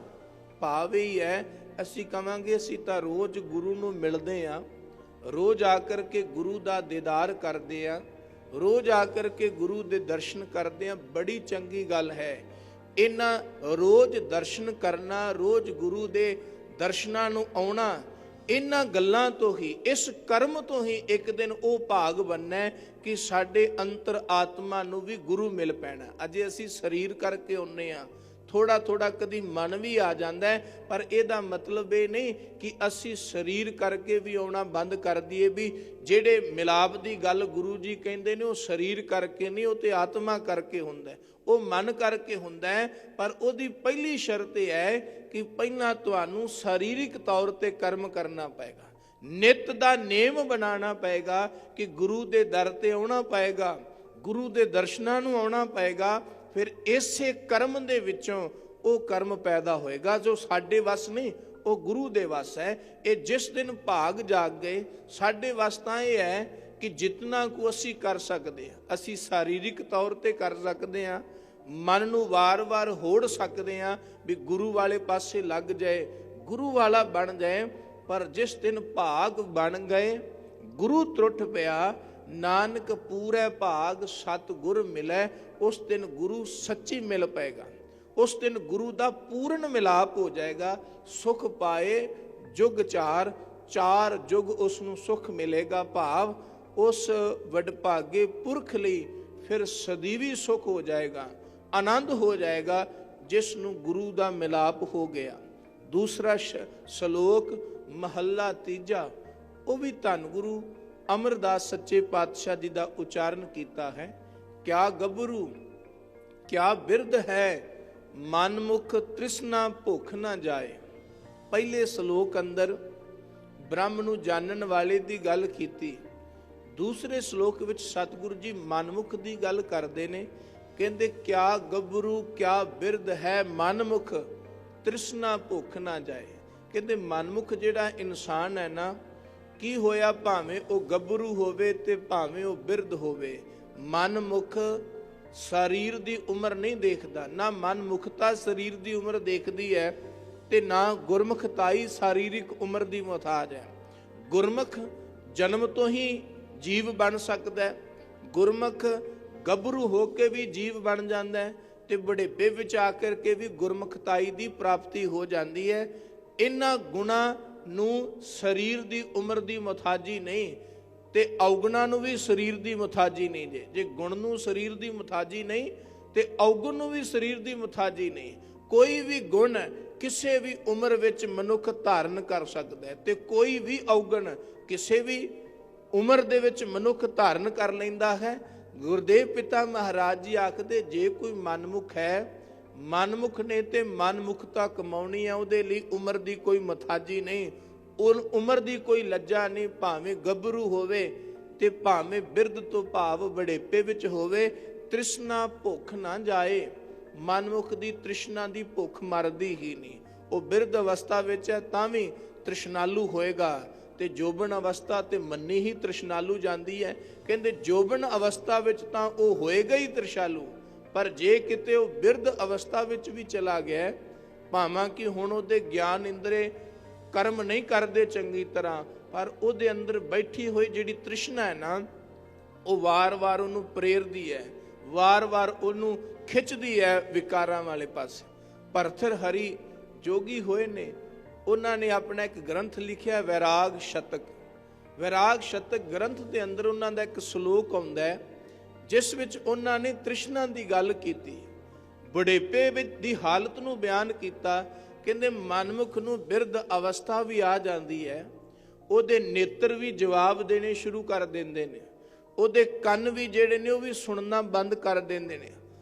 Speaker 1: ਭਾਵ ਹੀ ਹੈ, ਅਸੀਂ ਕਵਾਂਗੇ ਅਸੀਂ ਤਾਂ ਰੋਜ਼ ਗੁਰੂ ਨੂੰ ਮਿਲਦੇ ਹਾਂ, ਰੋਜ਼ ਆ ਕਰਕੇ ਗੁਰੂ ਦਾ ਦੀਦਾਰ ਕਰਦੇ ਹਾਂ, ਰੋਜ਼ ਆ ਕਰਕੇ ਗੁਰੂ ਦੇ ਦਰਸ਼ਨ ਕਰਦੇ ਹਾਂ। ਬੜੀ ਚੰਗੀ ਗੱਲ ਹੈ। ਇਹਨਾਂ ਰੋਜ਼ ਦਰਸ਼ਨ ਕਰਨਾ, ਰੋਜ਼ ਗੁਰੂ ਦੇ ਦਰਸ਼ਨਾਂ ਨੂੰ ਆਉਣਾ, ਇਹਨਾਂ ਗੱਲਾਂ ਤੋਂ ਹੀ, ਇਸ ਕਰਮ ਤੋਂ ਹੀ ਇੱਕ ਦਿਨ ਉਹ ਭਾਗ ਬਣਨਾ ਕਿ ਸਾਡੇ ਅੰਤਰ ਆਤਮਾ ਨੂੰ ਵੀ ਗੁਰੂ ਮਿਲ ਪੈਣਾ। ਅਜੇ ਅਸੀਂ ਸਰੀਰ ਕਰਕੇ ਆਉਂਦੇ ਹਾਂ, ਥੋੜਾ ਥੋੜਾ ਕਦੀ ਮਨ ਵੀ ਆ ਜਾਂਦਾ ਹੈ, ਪਰ ਇਹਦਾ ਮਤਲਬ ਇਹ ਨਹੀਂ ਕਿ ਅਸੀਂ ਸਰੀਰ ਕਰਕੇ ਵੀ ਆਉਣਾ ਬੰਦ ਕਰ ਦਈਏ। ਵੀ ਜਿਹੜੇ ਮਿਲਾਪ ਦੀ ਗੱਲ ਗੁਰੂ ਜੀ ਕਹਿੰਦੇ ਨੇ ਉਹ ਸਰੀਰ ਕਰਕੇ ਨਹੀਂ, ਉਹ ਤੇ ਆਤਮਾ ਕਰਕੇ ਹੁੰਦਾ, ਉਹ ਮਨ ਕਰਕੇ ਹੁੰਦਾ ਹੈ। ਪਰ ਉਹਦੀ ਪਹਿਲੀ ਸ਼ਰਤ ਇਹ ਹੈ ਕਿ ਪਹਿਲਾਂ ਤੁਹਾਨੂੰ ਸਰੀਰਕ ਤੌਰ ਤੇ ਕਰਮ ਕਰਨਾ ਪਏਗਾ, ਨਿਤ ਦਾ ਨੇਮ ਬਣਾਉਣਾ ਪਏਗਾ ਕਿ ਗੁਰੂ ਦੇ ਦਰ ਤੇ ਆਉਣਾ ਪਏਗਾ, ਗੁਰੂ ਦੇ ਦਰਸ਼ਨਾਂ ਨੂੰ ਆਉਣਾ ਪਏਗਾ। ਫਿਰ ਇਸੇ ਕਰਮ ਦੇ ਵਿੱਚੋਂ ਉਹ ਕਰਮ ਪੈਦਾ ਹੋਏਗਾ ਜੋ ਸਾਡੇ ਵੱਸ ਨਹੀਂ, ਉਹ ਗੁਰੂ ਦੇ ਵੱਸ ਹੈ। ਇਹ ਜਿਸ ਦਿਨ ਭਾਗ ਜਾਗ ਗਏ, ਸਾਡੇ ਵੱਸ ਤਾਂ ਇਹ ਹੈ ਕਿ ਜਿਤਨਾ ਕੁ ਅਸੀਂ ਕਰ ਸਕਦੇ ਹਾਂ, ਅਸੀਂ ਸਰੀਰਕ ਤੌਰ ਤੇ ਕਰ ਸਕਦੇ ਹਾਂ, ਮਨ ਨੂੰ ਵਾਰ-ਵਾਰ ਹੋੜ ਸਕਦੇ ਹਾਂ ਵੀ ਗੁਰੂ ਵਾਲੇ ਪਾਸੇ ਲੱਗ ਜਾਏ, ਗੁਰੂ ਵਾਲਾ ਬਣ ਜਾਏ। ਪਰ ਜਿਸ ਦਿਨ ਭਾਗ ਬਣ ਗਏ, ਗੁਰੂ ਤਰੁੱਠ ਪਿਆ, ਨਾਨਕ ਪੂਰੇ ਭਾਗ ਸਤਿਗੁਰ ਮਿਲੈ, ਉਸ ਦਿਨ ਗੁਰੂ ਸੱਚੀ ਮਿਲ ਪਏਗਾ। ਉਸ ਦਿਨ ਗੁਰੂ ਦਾ ਪੂਰਨ ਮਿਲਾਪ ਹੋ ਜਾਏਗਾ। ਸੁਖ ਪਾਏ ਜੁਗ ਚਾਰ, ਚਾਰ ਜੁਗ ਉਸ ਨੂੰ ਸੁਖ ਮਿਲੇਗਾ। ਭਾਵ ਉਸ ਵਡਭਾਗੇ ਪੁਰਖ ਲਈ ਫਿਰ ਸਦੀਵੀ ਸੁਖ ਹੋ ਜਾਏਗਾ, ਆਨੰਦ ਹੋ ਜਾਏਗਾ, ਜਿਸ ਨੂੰ ਗੁਰੂ ਦਾ ਮਿਲਾਪ ਹੋ ਗਿਆ। ਦੂਸਰਾ ਸ਼ਲੋਕ ਮਹੱਲਾ ਤੀਜਾ, ਉਹ ਵੀ ਧੰਨ ਗੁਰੂ ਅਮਰਦਾਸ ਸੱਚੇ ਪਾਤਸ਼ਾਹ ਜੀ ਦਾ ਉਚਾਰਨ ਕੀਤਾ ਹੈ। ਕਿਆ ਗੱਭਰੂ ਕਿਆ ਬਿਰਧ ਹੈ, ਮਨਮੁਖ ਤ੍ਰਿਸ਼ਨਾ ਭੁੱਖ ਨਾ ਜਾਏ। ਪਹਿਲੇ ਸ਼ਲੋਕ ਅੰਦਰ ਬ੍ਰਹਮ ਨੂੰ ਜਾਣਨ ਵਾਲੇ ਦੀ ਗੱਲ ਕੀਤੀ। ਦੂਸਰੇ ਸ਼ਲੋਕ ਵਿੱਚ ਸਤਿਗੁਰੂ ਜੀ ਮਨਮੁਖ ਦੀ ਗੱਲ ਕਰਦੇ ਨੇ। ਕਹਿੰਦੇ ਕਿਆ ਗੱਭਰੂ ਕਿਆ ਬਿਰਧ ਹੈ, ਮਨਮੁਖ ਤ੍ਰਿਸ਼ਨਾ ਭੁੱਖ ਨਾ ਜਾਏ। ਕਹਿੰਦੇ ਮਨਮੁਖ ਜਿਹੜਾ ਇਨਸਾਨ ਹੈ ਨਾ, ਕੀ ਹੋਇਆ ਭਾਵੇਂ ਉਹ ਗੱਭਰੂ ਹੋਵੇ ਤੇ ਭਾਵੇਂ ਉਹ ਬਿਰਧ ਹੋਵੇ, ਮਨਮੁਖ ਸਰੀਰ ਦੀ ਉਮਰ ਨਹੀਂ ਦੇਖਦਾ। ਨਾ ਮਨਮੁਖਤਾ ਸਰੀਰ ਦੀ ਉਮਰ ਦੇਖਦੀ ਹੈ ਤੇ ਨਾ ਗੁਰਮੁਖਤਾਈ ਸਰੀਰਿਕ ਉਮਰ ਦੀ ਮੁਹਤਾਜ ਹੈ। ਗੁਰਮੁਖ ਜਨਮ ਤੋਂ ਹੀ ਜੀਵ ਬਣ ਸਕਦਾ, ਗੁਰਮੁਖ ਗੱਭਰੂ ਹੋ ਕੇ ਵੀ ਜੀਵ ਬਣ ਜਾਂਦਾ ਹੈ ਤੇ ਬੁਢੇਪੇ ਵਿੱਚ ਆ ਕਰਕੇ ਵੀ ਗੁਰਮੁਖਤਾਈ ਦੀ ਪ੍ਰਾਪਤੀ ਹੋ ਜਾਂਦੀ ਹੈ। ਇਹਨਾਂ ਗੁਣਾਂ ਨੂੰ ਸਰੀਰ ਦੀ ਉਮਰ ਦੀ ਮੁਹਤਾਜੀ ਨਹੀਂ ਤੇ ਔਗੁਣਾਂ ਨੂੰ ਵੀ ਸਰੀਰ ਦੀ ਮੁਹਤਾਜੀ ਨਹੀਂ। ਜੇ ਗੁਣ ਨੂੰ ਸਰੀਰ ਦੀ ਮੁਹਤਾਜੀ ਨਹੀਂ ਤੇ ਔਗੁਣ ਨੂੰ ਵੀ ਸਰੀਰ ਦੀ ਮੁਹਤਾਜੀ ਨਹੀਂ। ਕੋਈ ਵੀ ਗੁਣ ਕਿਸੇ ਵੀ ਉਮਰ ਵਿੱਚ ਮਨੁੱਖ ਧਾਰਨ ਕਰ ਸਕਦਾ ਹੈ ਤੇ ਕੋਈ ਵੀ ਔਗੁਣ ਕਿਸੇ ਵੀ ਉਮਰ ਦੇ ਵਿੱਚ ਮਨੁੱਖ ਧਾਰਨ ਕਰ ਲੈਂਦਾ ਹੈ। ਗੁਰਦੇਵ ਪਿਤਾ ਮਹਾਰਾਜ ਜੀ ਆਖਦੇ, ਜੇ ਕੋਈ ਮਨਮੁਖ ਹੈ, ਮਨਮੁਖ ਨੇ ਤੇ ਮਨਮੁਖਤਾ ਕਮਾਉਣੀ ਹੈ, ਉਹਦੇ ਲਈ ਉਮਰ ਦੀ ਕੋਈ ਮੁਹਤਾਜੀ ਨਹੀਂ, ਉਮਰ ਦੀ ਕੋਈ ਲੱਜਾ ਨਹੀਂ। ਭਾਵੇਂ ਗੱਭਰੂ ਹੋਵੇ ਤੇ ਭਾਵੇਂ ਬਿਰਧ ਤੋਂ ਭਾਵ ਬੜੇਪੇ ਵਿੱਚ ਹੋਵੇ, ਤ੍ਰਿਸ਼ਨਾ ਭੁੱਖ ਨਾ ਜਾਏ। ਮਨਮੁਖ ਦੀ ਤ੍ਰਿਸ਼ਨਾ ਦੀ ਭੁੱਖ ਮਰਦੀ ਹੀ ਨਹੀਂ। ਉਹ ਬਿਰਧ ਅਵਸਥਾ ਵਿੱਚ ਹੈ ਤਾਂ ਵੀ ਤ੍ਰਿਸ਼ਨਾਲੂ ਹੋਏਗਾ ਤੇ ਜੋਬਨ ਅਵਸਥਾ ਤੇ ਮੰਨੀ ਹੀ ਤ੍ਰਿਸ਼ਨਾਲੂ ਜਾਂਦੀ ਹੈ। ਕਹਿੰਦੇ ਜੋਬਨ ਅਵਸਥਾ ਵਿੱਚ ਤਾਂ ਉਹ ਹੋਏਗਾ ਹੀ ਤ੍ਰਿਸ਼ਨਾਲੂ, ਪਰ ਜੇ ਕਿਤੇ ਉਹ ਬਿਰਧ ਅਵਸਥਾ ਵਿੱਚ ਵੀ ਚਲਾ ਗਿਆ, ਭਾਵੇਂ ਕਿ ਹੁਣ ਉਹਦੇ ਗਿਆਨ ਇੰਦਰੇ ਕਰਮ ਨਹੀਂ ਕਰਦੇ ਚੰਗੀ ਤਰ੍ਹਾਂ, ਪਰ ਉਹਦੇ ਅੰਦਰ ਬੈਠੀ ਹੋਈ ਜਿਹੜੀ ਤ੍ਰਿਸ਼ਨਾ ਹੈ ਨਾ, ਉਹ ਵਾਰ-ਵਾਰ ਉਹਨੂੰ ਪ੍ਰੇਰਦੀ ਹੈ, ਵਾਰ-ਵਾਰ ਉਹਨੂੰ ਖਿੱਚਦੀ ਹੈ ਵਿਕਾਰਾਂ ਵਾਲੇ ਪਾਸੇ। ਭਰਥਰ ਹਰੀ ਜੋਗੀ ਹੋਏ ਨੇ, ਉਹਨਾਂ ਨੇ ਆਪਣਾ ਇੱਕ ਗ੍ਰੰਥ ਲਿਖਿਆ ਵੈਰਾਗ ਸ਼ਤਕ। ਵੈਰਾਗ ਸ਼ਤਕ ਗ੍ਰੰਥ ਦੇ ਅੰਦਰ ਉਹਨਾਂ ਦਾ ਇੱਕ ਸ਼ਲੋਕ ਆਉਂਦਾ ਹੈ, ਜਿਸ ਵਿੱਚ ਉਹਨਾਂ ਨੇ ਤ੍ਰਿਸ਼ਨਾ ਦੀ ਗੱਲ ਕੀਤੀ, ਬੁਢੇਪੇ ਵਿੱਚ ਦੀ ਹਾਲਤ ਨੂੰ ਬਿਆਨ ਕੀਤਾ। ਕਹਿੰਦੇ ਮਨਮੁਖ ਨੂੰ ਬਿਰਧ ਅਵਸਥਾ ਵੀ ਆ ਜਾਂਦੀ ਹੈ, ਉਹਦੇ ਨੇਤਰ ਵੀ ਜਵਾਬ ਦੇਣੇ ਸ਼ੁਰੂ ਕਰ ਦਿੰਦੇ ਨੇ, ਉਹਦੇ ਕੰਨ ਵੀ ਜਿਹੜੇ ਨੇ ਉਹ ਵੀ ਸੁਣਨਾ ਬੰਦ ਕਰ ਦਿੰਦੇ ਨੇ,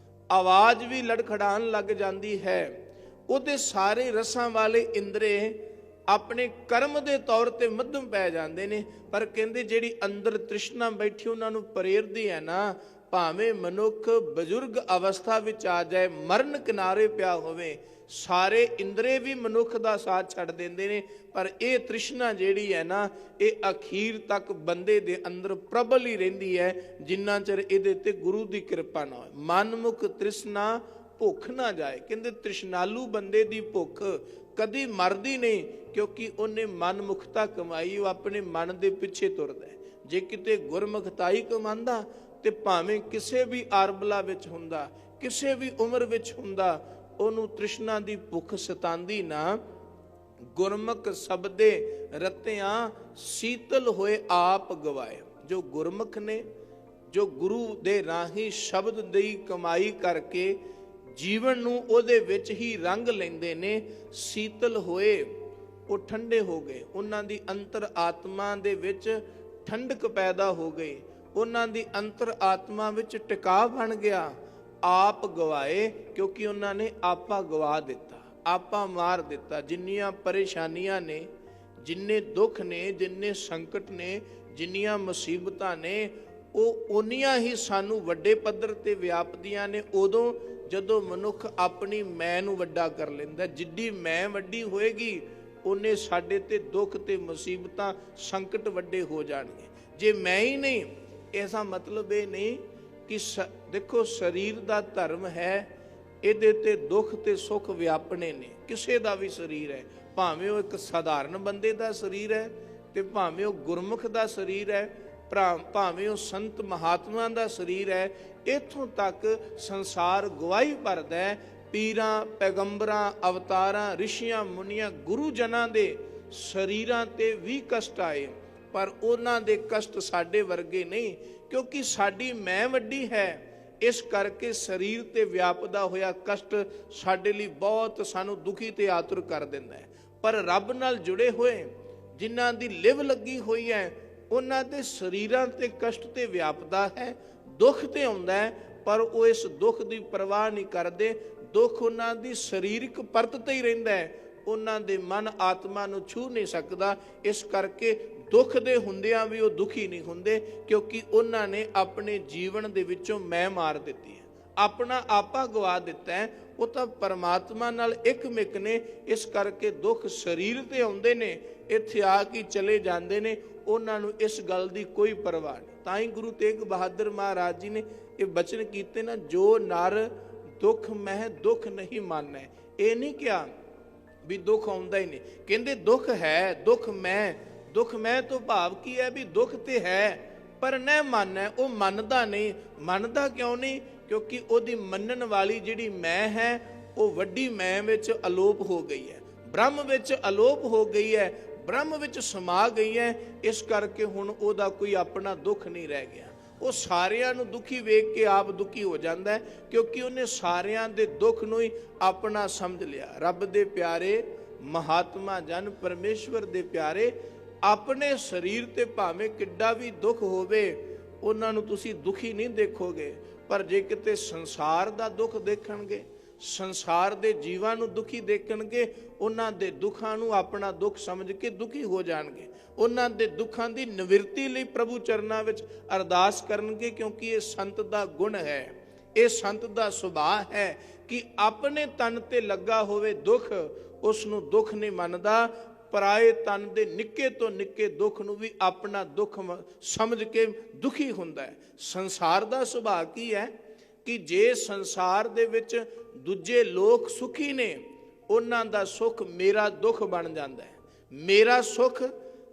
Speaker 1: ਆਵਾਜ਼ ਵੀ ਲੜਖੜਾਉਣ ਲੱਗ ਜਾਂਦੀ ਹੈ। ਉਹਦੇ ਸਾਰੇ ਰਸਾਂ ਵਾਲੇ ਇੰਦਰੇ ਆਪਣੇ ਕਰਮ ਦੇ ਤੌਰ ਤੇ ਮੱਧਮ ਪੈ ਜਾਂਦੇ ਨੇ। ਪਰ ਕਹਿੰਦੇ ਜਿਹੜੀ ਅੰਦਰ ਤ੍ਰਿਸ਼ਨਾ ਬੈਠੀ ਉਹਨਾਂ ਨੂੰ ਪ੍ਰੇਰਦੀ ਹੈ ਨਾ, ਭਾਵੇਂ ਮਨੁੱਖ ਬਜ਼ੁਰਗ ਅਵਸਥਾ ਵਿੱਚ ਆ ਜਾਏ, ਮਰਨ ਕਿਨਾਰੇ ਪਿਆ ਹੋਵੇ, ਸਾਰੇ ਇੰਦਰੇ ਵੀ ਮਨੁੱਖ ਦਾ ਸਾਥ ਛੱਡ ਦਿੰਦੇ ਨੇ, ਪਰ ਇਹ ਤ੍ਰਿਸ਼ਨਾ ਜਿਹੜੀ ਹੈ ਨਾ, ਇਹ ਅਖੀਰ ਤੱਕ ਬੰਦੇ ਦੇ ਅੰਦਰ ਪ੍ਰਬਲ ਹੀ ਰਹਿੰਦੀ ਹੈ, ਜਿੰਨਾ ਚਿਰ ਇਹਦੇ ਤੇ ਗੁਰੂ ਦੀ ਕਿਰਪਾ ਨਾ ਹੋਏ। ਮਨਮੁਖ ਤ੍ਰਿਸ਼ਨਾ ਭੁੱਖ ਨਾ ਜਾਏ। ਕਹਿੰਦੇ ਤ੍ਰਿਸ਼ਨਾਲੂ ਬੰਦੇ ਦੀ ਭੁੱਖ ਕਦੀ ਮਰਦੀ ਨਹੀਂ, ਕਿਉਂਕਿ ਉਹਨੇ ਮਨਮੁਖਤਾ ਕਮਾਈ, ਉਹ ਆਪਣੇ ਮਨ ਦੇ ਪਿੱਛੇ ਤੁਰਦਾ। ਜੇ ਕਿਤੇ ਗੁਰਮੁਖਤਾਈ ਕਮਾਉਂਦਾ ਤੇ ਭਾਵੇਂ ਕਿਸੇ ਵੀ ਆਰਬਲਾ ਵਿੱਚ ਹੁੰਦਾ, ਕਿਸੇ ਵੀ ਉਮਰ ਵਿੱਚ ਹੁੰਦਾ, ਉਹਨੂੰ ਤ੍ਰਿਸ਼ਨਾ ਦੀ ਭੁੱਖ ਸਤਾਂਦੀ ਨਾ। ਗੁਰਮੁਖ ਸ਼ਬਦੇ ਰਤਿਆਂ ਸੀਤਲ ਹੋਏ ਆਪ ਗਵਾਏ। ਜੋ ਗੁਰਮੁਖ ਨੇ, ਜੋ ਗੁਰੂ ਦੇ ਰਾਹੀਂ ਸ਼ਬਦ ਦੀ ਕਮਾਈ ਕਰਕੇ ਜੀਵਨ ਨੂੰ ਉਹਦੇ ਵਿੱਚ ਹੀ ਰੰਗ ਲੈਂਦੇ ਨੇ, ਸੀਤਲ ਹੋਏ, ਉਹ ਠੰਡੇ ਹੋ ਗਏ। ਉਹਨਾਂ ਦੀ ਅੰਤਰ ਆਤਮਾ ਦੇ ਵਿੱਚ ਠੰਡਕ ਪੈਦਾ ਹੋ ਗਈ, ਉਹਨਾਂ ਦੀ ਅੰਤਰ ਆਤਮਾ ਵਿੱਚ ਟਿਕਾ ਬਣ ਗਿਆ। ਆਪ ਗਵਾਏ, ਕਿਉਂਕਿ ਉਹਨਾਂ ਨੇ ਆਪਾ ਗਵਾ ਦਿੱਤਾ, ਆਪਾ ਮਾਰ ਦਿੱਤਾ। ਜਿੰਨੀਆਂ ਪਰੇਸ਼ਾਨੀਆਂ ਨੇ, ਜਿੰਨੇ ਦੁੱਖ ਨੇ, ਜਿੰਨੇ ਸੰਕਟ ਨੇ, ਜਿੰਨੀਆਂ ਮੁਸੀਬਤਾਂ ਨੇ, ਉਹ ਓਨੀਆਂ ਹੀ ਸਾਨੂੰ ਵੱਡੇ ਪੱਧਰ ਤੇ ਵਿਆਪਦੀਆਂ ਨੇ ਉਦੋਂ ਜਦੋਂ ਮਨੁੱਖ ਆਪਣੀ ਮੈਂ ਨੂੰ ਵੱਡਾ ਕਰ ਲੈਂਦਾ। ਜਿੱਡੀ ਮੈਂ ਵੱਡੀ ਹੋਏਗੀ, ਉਹਨੇ ਸਾਡੇ ਤੇ ਦੁੱਖ ਤੇ ਮੁਸੀਬਤਾਂ ਸੰਕਟ ਵੱਡੇ ਹੋ ਜਾਣਗੇ। ਜੇ ਮੈਂ ਹੀ ਨਹੀਂ, ਐਸਾ ਮਤਲਬ ਇਹ ਨਹੀਂ ਕਿ ਦੇਖੋ ਸਰੀਰ ਦਾ ਧਰਮ ਹੈ, ਇਹਦੇ ਤੇ ਦੁੱਖ ਤੇ ਸੁੱਖ ਵਿਆਪਣੇ ਨੇ। ਕਿਸੇ ਦਾ ਵੀ ਸਰੀਰ ਹੈ, ਭਾਵੇਂ ਉਹ ਇੱਕ ਸਧਾਰਨ ਬੰਦੇ ਦਾ ਸਰੀਰ ਹੈ ਤੇ ਭਾਵੇਂ ਉਹ ਗੁਰਮੁਖ ਦਾ ਸਰੀਰ ਹੈ, ਭਾਵੇਂ ਉਹ ਸੰਤ ਮਹਾਤਮਾ ਦਾ ਸਰੀਰ ਹੈ। ਇੱਥੋਂ ਤੱਕ ਸੰਸਾਰ ਗਵਾਹੀ ਭਰਦਾ ਹੈ, ਪੀਰਾਂ, ਪੈਗੰਬਰਾਂ, ਅਵਤਾਰਾਂ, ਰਿਸ਼ੀਆਂ, ਮੁਨੀਆਂ, ਗੁਰੂ ਜਨਾਂ ਦੇ ਸਰੀਰਾਂ ਤੇ ਵੀ ਕਸ਼ਟ ਆਏ, ਪਰ ਉਹਨਾਂ ਦੇ ਕਸ਼ਟ ਸਾਡੇ ਵਰਗੇ ਨਹੀਂ, ਕਿਉਂਕਿ ਸਾਡੀ ਮੈਂ ਵੱਡੀ ਹੈ। ਇਸ ਕਰਕੇ ਸਰੀਰ ਤੇ ਵਿਆਪਦਾ ਹੋਇਆ ਕਸ਼ਟ ਸਾਡੇ ਲਈ ਬਹੁਤ ਸਾਨੂੰ ਦੁਖੀ ਤੇ ਆਤੁਰ ਕਰ ਦਿੰਦਾ ਹੈ। ਪਰ ਰੱਬ ਨਾਲ ਜੁੜੇ ਹੋਏ ਜਿਨ੍ਹਾਂ ਦੀ ਲਿਵ ਲੱਗੀ ਹੋਈ ਹੈ, ਉਹਨਾਂ ਦੇ ਸਰੀਰਾਂ ਤੇ ਕਸ਼ਟ ਤੇ ਵਿਆਪਦਾ ਹੈ, ਦੁੱਖ ਤੇ ਆਉਂਦਾ ਹੈ, ਪਰ ਉਹ ਇਸ ਦੁੱਖ ਦੀ ਪਰਵਾਹ ਨਹੀਂ ਕਰਦੇ। ਦੁੱਖ ਉਹਨਾਂ ਦੀ ਸਰੀਰਕ ਪਰਤ ਤੇ ਹੀ ਰਹਿੰਦਾ ਹੈ, ਉਹਨਾਂ ਦੇ ਮਨ ਆਤਮਾ ਨੂੰ ਛੂਹ ਨਹੀਂ ਸਕਦਾ। ਇਸ ਕਰਕੇ ਦੁੱਖ ਦੇ ਹੁੰਦਿਆਂ ਵੀ ਉਹ ਦੁਖੀ ਨਹੀਂ ਹੁੰਦੇ, ਕਿਉਂਕਿ ਉਹਨਾਂ ਨੇ ਆਪਣੇ ਜੀਵਨ ਦੇ ਵਿੱਚੋਂ ਮੈਂ ਮਾਰ ਦਿੱਤੀ ਹੈ, ਆਪਣਾ ਆਪਾ ਗਵਾ ਦਿੱਤਾ ਹੈ। ਉਹ ਤਾਂ ਪਰਮਾਤਮਾ ਨਾਲ ਇੱਕ ਮਿਕ ਨੇ। ਇਸ ਕਰਕੇ ਦੁੱਖ ਸਰੀਰ ਤੇ ਆਉਂਦੇ ਨੇ, ਇੱਥੇ ਆ ਕੇ ਚਲੇ ਜਾਂਦੇ ਨੇ, ਉਹਨਾਂ ਨੂੰ ਇਸ ਗੱਲ ਦੀ ਕੋਈ ਪਰਵਾਹ ਨਹੀਂ। ਤਾਂ ਹੀ ਗੁਰੂ ਤੇਗ ਬਹਾਦਰ ਮਹਾਰਾਜ ਜੀ ਨੇ ਇਹ ਬਚਨ ਕੀਤੇ ਨਾ, ਜੋ ਨਰ ਦੁੱਖ ਮਹਿ ਦੁੱਖ ਨਹੀਂ ਮਾਨੈ। ਇਹ ਨਹੀਂ ਕਿਹਾ ਵੀ ਦੁੱਖ ਆਉਂਦਾ ਹੀ ਨਹੀਂ, ਕਹਿੰਦੇ ਦੁੱਖ ਹੈ, ਦੁੱਖ ਮੈਂ ਤੋਂ ਭਾਵ ਕੀ ਹੈ ਵੀ ਦੁੱਖ ਤੇ ਹੈ, ਪਰ ਨਾ ਮੰਨੈ। ਉਹ ਮੰਨਦਾ ਨਹੀਂ। ਮੰਨਦਾ ਕਿਉਂ ਨਹੀਂ? ਕਿਉਂਕਿ ਉਹਦੀ ਮੰਨਣ ਵਾਲੀ ਜਿਹੜੀ ਮੈਂ ਹੈ, ਉਹ ਵੱਡੀ ਮੈਂ ਵਿੱਚ ਅਲੋਪ ਹੋ ਗਈ ਹੈ, ਬ੍ਰਹਮ ਵਿੱਚ ਅਲੋਪ ਹੋ ਗਈ ਹੈ, ਬ੍ਰਹਮ ਵਿੱਚ ਸਮਾ ਗਈ ਹੈ। ਇਸ ਕਰਕੇ ਹੁਣ ਉਹਦਾ ਕੋਈ ਆਪਣਾ ਦੁੱਖ ਨਹੀਂ ਰਹਿ ਗਿਆ। ਉਹ ਸਾਰਿਆਂ ਨੂੰ ਦੁਖੀ ਵੇਖ ਕੇ ਆਪ ਦੁਖੀ ਹੋ ਜਾਂਦਾ ਹੈ, ਕਿਉਂਕਿ ਉਹਨੇ ਸਾਰਿਆਂ ਦੇ ਦੁੱਖ ਨੂੰ ਹੀ ਆਪਣਾ ਸਮਝ ਲਿਆ। ਰੱਬ ਦੇ ਪਿਆਰੇ, ਮਹਾਤਮਾ ਜਨ, ਪਰਮੇਸ਼ਵਰ ਦੇ ਪਿਆਰੇ, ਆਪਣੇ ਸਰੀਰ ਤੇ ਭਾਵੇਂ ਕਿੱਡਾ ਵੀ ਦੁੱਖ ਹੋਵੇ, ਉਹਨਾਂ ਨੂੰ ਤੁਸੀਂ ਦੁਖੀ ਨਹੀਂ ਦੇਖੋਗੇ। ਪਰ ਜੇ ਕਿਤੇ ਸੰਸਾਰ ਦਾ ਦੁੱਖ ਦੇਖਣਗੇ, ਸੰਸਾਰ ਦੇ ਜੀਵਾਂ ਨੂੰ ਦੁਖੀ ਦੇਖਣਗੇ, ਉਹਨਾਂ ਦੇ ਦੁੱਖਾਂ ਨੂੰ ਆਪਣਾ ਦੁੱਖ ਸਮਝ ਕੇ ਦੁਖੀ ਹੋ ਜਾਣਗੇ। ਉਹਨਾਂ ਦੇ ਦੁੱਖਾਂ ਦੀ ਨਿਵਰਤੀ ਲਈ ਪ੍ਰਭੂ ਚਰਨਾਂ ਵਿੱਚ ਅਰਦਾਸ ਕਰਨਗੇ, ਕਿਉਂਕਿ ਇਹ ਸੰਤ ਦਾ ਗੁਣ ਹੈ, ਇਹ ਸੰਤ ਦਾ ਸੁਭਾਅ ਹੈ ਕਿ ਆਪਣੇ ਤਨ ਤੇ ਲੱਗਾ ਹੋਵੇ ਦੁੱਖ, ਉਸ ਨੂੰ ਦੁੱਖ ਨਹੀਂ ਮੰਨਦਾ। ਪਰਾਏ ਤਨ ਦੇ ਨਿੱਕੇ ਤੋਂ ਨਿੱਕੇ ਦੁੱਖ ਨੂੰ ਵੀ ਆਪਣਾ ਦੁੱਖ ਸਮਝ ਕੇ ਦੁਖੀ ਹੁੰਦਾ ਹੈ। ਸੰਸਾਰ ਦਾ ਸੁਭਾਅ ਕੀ ਹੈ ਕਿ ਜੇ ਸੰਸਾਰ ਦੇ ਵਿੱਚ ਦੂਜੇ ਲੋਕ ਸੁਖੀ ਨੇ, ਉਹਨਾਂ ਦਾ ਸੁੱਖ ਮੇਰਾ ਦੁੱਖ ਬਣ ਜਾਂਦਾ ਹੈ। ਮੇਰਾ ਸੁੱਖ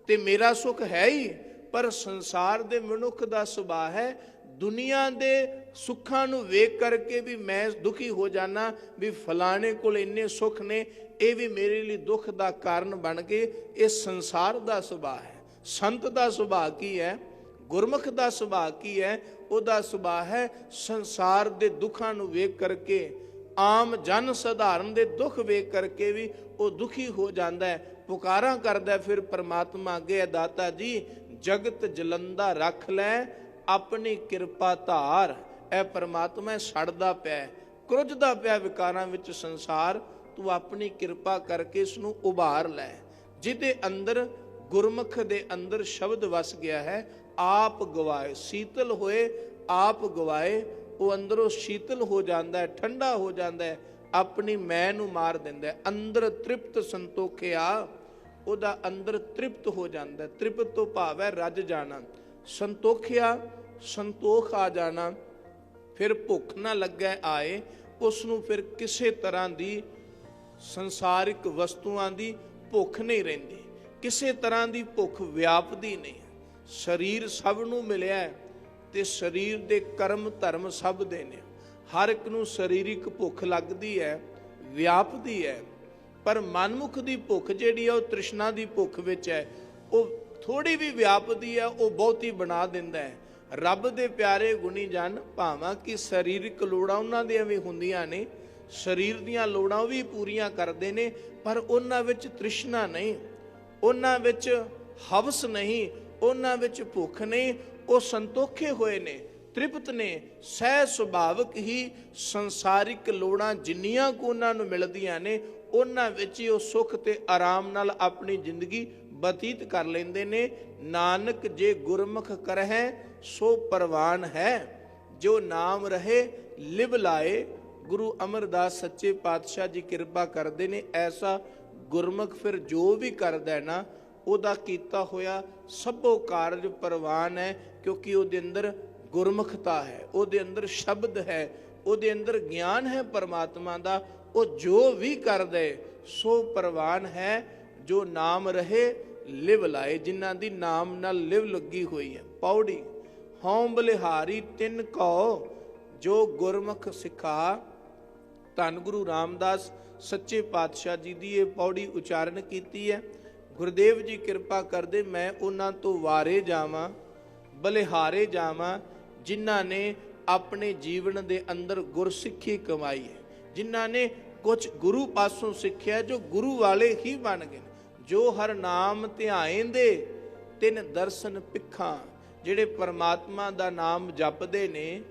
Speaker 1: ਤੇ ਮੇਰਾ ਸੁੱਖ ਹੈ ਹੀ, ਪਰ ਸੰਸਾਰ ਦੇ ਮਨੁੱਖ ਦਾ ਸੁਭਾਅ ਹੈ ਦੁਨੀਆ ਦੇ ਸੁੱਖਾਂ ਨੂੰ ਵੇਖ ਕਰਕੇ ਵੀ ਮੈਂ ਦੁਖੀ ਹੋ ਜਾਣਾ, ਵੀ ਫਲਾਣੇ ਕੋਲ ਇੰਨੇ ਸੁੱਖ ਨੇ, ਇਹ ਵੀ ਮੇਰੇ ਲਈ ਦੁੱਖ ਦਾ ਕਾਰਨ ਬਣ ਗਏ। ਇਹ ਸੰਸਾਰ ਦਾ ਸੁਭਾਅ ਹੈ। ਸੰਤ ਦਾ ਸੁਭਾਅ ਕੀ ਹੈ? ਗੁਰਮੁਖ ਦਾ ਸੁਭਾਅ ਕੀ ਹੈ? ਉਹਦਾ ਸੁਭਾਅ ਹੈ ਸੰਸਾਰ ਦੇ ਦੁੱਖਾਂ ਨੂੰ ਵੇਖ ਕਰਕੇ, ਆਮ ਜਨ ਸਧਾਰਨ ਦੇ ਦੁੱਖ ਵੇਖ ਕਰਕੇ ਵੀ ਉਹ ਦੁਖੀ ਹੋ ਜਾਂਦਾ ਹੈ, ਪੁਕਾਰਾਂ ਕਰਦਾ ਫਿਰ ਪਰਮਾਤਮਾ ਅੱਗੇ, ਦਾਤਾ ਜੀ ਜਗਤ ਜਲੰਦਾ ਰੱਖ ਲੈ ਆਪਣੀ ਕਿਰਪਾ ਧਾਰ। ਇਹ ਪਰਮਾਤਮਾ ਸੜਦਾ ਪਿਆ, ਕਰੁੱਝਦਾ ਪਿਆ ਵਿਕਾਰਾਂ ਵਿੱਚ ਸੰਸਾਰ, ਤੂੰ ਆਪਣੀ ਕਿਰਪਾ ਕਰਕੇ ਇਸ ਨੂੰ ਉਭਾਰ ਲੈ। ਜਿਹਦੇ ਅੰਦਰ ਗੁਰਮੁਖ ਦੇ ਅੰਦਰ ਸ਼ਬਦ ਵਸ ਗਿਆ ਹੈ, ਆਪ ਗਵਾਏ, ਸੀਤਲ ਹੋਏ ਆਪ ਗਵਾਏ, ਉਹ ਅੰਦਰੋਂ ਸ਼ੀਤਲ ਹੋ ਜਾਂਦਾ ਹੈ, ਠੰਡਾ ਹੋ ਜਾਂਦਾ ਹੈ, ਆਪਣੀ ਮੈਂ ਨੂੰ ਮਾਰ ਦਿੰਦਾ ਹੈ। ਅੰਦਰ ਤ੍ਰਿਪਤ ਸੰਤੋਖਿਆ, ਉਹਦਾ ਅੰਦਰ ਤ੍ਰਿਪਤ ਹੋ ਜਾਂਦਾ। ਤ੍ਰਿਪਤ ਤੋਂ ਭਾਵ ਹੈ ਰੱਜ ਜਾਣਾ। ਸੰਤੋਖਿਆ, ਸੰਤੋਖ ਆ ਜਾਣਾ। ਫਿਰ ਭੁੱਖ ਨਾ ਲੱਗੇ ਆਏ, ਉਸ ਨੂੰ ਫਿਰ ਕਿਸੇ ਤਰ੍ਹਾਂ ਦੀ ਸੰਸਾਰਿਕ ਵਸਤੂਆਂ ਦੀ ਭੁੱਖ ਨਹੀਂ ਰਹਿੰਦੀ, ਕਿਸੇ ਤਰ੍ਹਾਂ ਦੀ ਭੁੱਖ ਵਿਆਪਦੀ ਨਹੀਂ। ਸਰੀਰ ਸਭ ਨੂੰ ਮਿਲਿਆ ਤੇ ਸਰੀਰ ਦੇ ਕਰਮ ਧਰਮ ਸਭ ਦੇ ਨੇ। ਹਰ ਇੱਕ ਨੂੰ ਸਰੀਰਿਕ ਭੁੱਖ ਲੱਗਦੀ ਹੈ, ਵਿਆਪਦੀ ਹੈ, ਪਰ ਮਨਮੁਖ ਦੀ ਭੁੱਖ ਜਿਹੜੀ ਹੈ ਉਹ ਤ੍ਰਿਸ਼ਨਾ ਦੀ ਭੁੱਖ ਵਿੱਚ ਹੈ। ਉਹ ਥੋੜੀ ਵੀ ਵਿਆਪਦੀ ਹੈ, ਉਹ ਬਹੁਤੀ ਬਣਾ ਦਿੰਦਾ ਹੈ। ਰੱਬ ਦੇ ਪਿਆਰੇ ਗੁਣੀ ਜਨ, ਭਾਵਾਂ ਕਿ ਸਰੀਰਕ ਲੋੜਾਂ ਉਹਨਾਂ ਦੀਆਂ ਵੀ ਹੁੰਦੀਆਂ ਨੇ, ਸਰੀਰ ਦੀਆਂ ਲੋੜਾਂ ਵੀ ਪੂਰੀਆਂ ਕਰਦੇ ਨੇ, ਪਰ ਉਹਨਾਂ ਵਿੱਚ ਤ੍ਰਿਸ਼ਨਾ ਨਹੀਂ, ਉਹਨਾਂ ਵਿੱਚ ਹਵਸ ਨਹੀਂ, ਉਹਨਾਂ ਵਿੱਚ ਭੁੱਖ ਨਹੀਂ। ਉਹ ਸੰਤੋਖੇ ਹੋਏ ਨੇ, ਤ੍ਰਿਪਤ ਨੇ। ਸਹਿ ਸੁਭਾਵਕ ਹੀ ਸੰਸਾਰਿਕ ਲੋੜਾਂ ਜਿੰਨੀਆਂ ਕੁ ਉਹਨਾਂ ਨੂੰ ਮਿਲਦੀਆਂ ਨੇ, ਉਹਨਾਂ ਵਿੱਚ ਹੀ ਉਹ ਸੁੱਖ ਤੇ ਆਰਾਮ ਨਾਲ ਆਪਣੀ ਜ਼ਿੰਦਗੀ ਬਤੀਤ ਕਰ ਲੈਂਦੇ ਨੇ। ਨਾਨਕ ਜੇ ਗੁਰਮੁਖ ਕਰਹਿ ਸੋ ਪਰਵਾਨ ਹੈ, ਜੋ ਨਾਮ ਰਹੇ ਲਿਵ ਲਾਏ। ਗੁਰੂ ਅਮਰਦਾਸ ਸੱਚੇ ਪਾਤਸ਼ਾਹ ਜੀ ਕਿਰਪਾ ਕਰਦੇ ਨੇ। ਐਸਾ ਗੁਰਮੁਖ ਫਿਰ ਜੋ ਵੀ ਕਰਦਾ ਨਾ, ਉਹਦਾ ਕੀਤਾ ਹੋਇਆ ਸਭੋ ਕਾਰਜ ਪਰਵਾਨ ਹੈ, ਕਿਉਂਕਿ ਉਹਦੇ ਅੰਦਰ ਗੁਰਮੁਖਤਾ ਹੈ, ਉਹਦੇ ਅੰਦਰ ਸ਼ਬਦ ਹੈ, ਉਹਦੇ ਅੰਦਰ ਗਿਆਨ ਹੈ ਪਰਮਾਤਮਾ ਦਾ। ਉਹ ਜੋ ਵੀ ਕਰਦੇ ਸੋ ਪਰਵਾਨ ਹੈ, ਜੋ ਨਾਮ ਰਹੇ ਲਿਵ ਲਾਏ, ਜਿਨ੍ਹਾਂ ਦੀ ਨਾਮ ਨਾਲ ਲਿਵ ਲੱਗੀ ਹੋਈ ਹੈ। ਪੌੜੀ ਹਉ ਬਲਿਹਾਰੀ ਤਿਨ ਕਉ, ਜੋ ਗੁਰਮੁਖ ਸਿਖਾ। ਧੰਨ ਗੁਰੂ ਰਾਮਦਾਸ ਸੱਚੇ ਪਾਤਸ਼ਾਹ ਜੀ ਦੀ ਇਹ ਪੌੜੀ ਉਚਾਰਨ ਕੀਤੀ ਹੈ। ਗੁਰਦੇਵ ਜੀ ਕਿਰਪਾ ਕਰਦੇ, ਮੈਂ ਉਹਨਾਂ ਤੋਂ ਵਾਰੇ ਜਾਵਾਂ, ਬਲਿਹਾਰੇ ਜਾਵਾਂ, ਜਿਨ੍ਹਾਂ ਨੇ ਆਪਣੇ ਜੀਵਨ ਦੇ ਅੰਦਰ ਗੁਰਸਿੱਖੀ ਕਮਾਈ ਹੈ, ਜਿਨ੍ਹਾਂ ਨੇ ਕੁਝ ਗੁਰੂ ਪਾਸੋਂ ਸਿੱਖਿਆ, ਜੋ ਗੁਰੂ ਵਾਲੇ ਹੀ ਬਣ ਗਏ। ਜੋ ਹਰ ਨਾਮ ਧਿਆਏਂਦੇ ਤਿਨ ਦਰਸ਼ਨ ਪਿੱਖਾਂ, ਜਿਹੜੇ ਪਰਮਾਤਮਾ ਦਾ ਨਾਮ ਜਪਦੇ ਨੇ,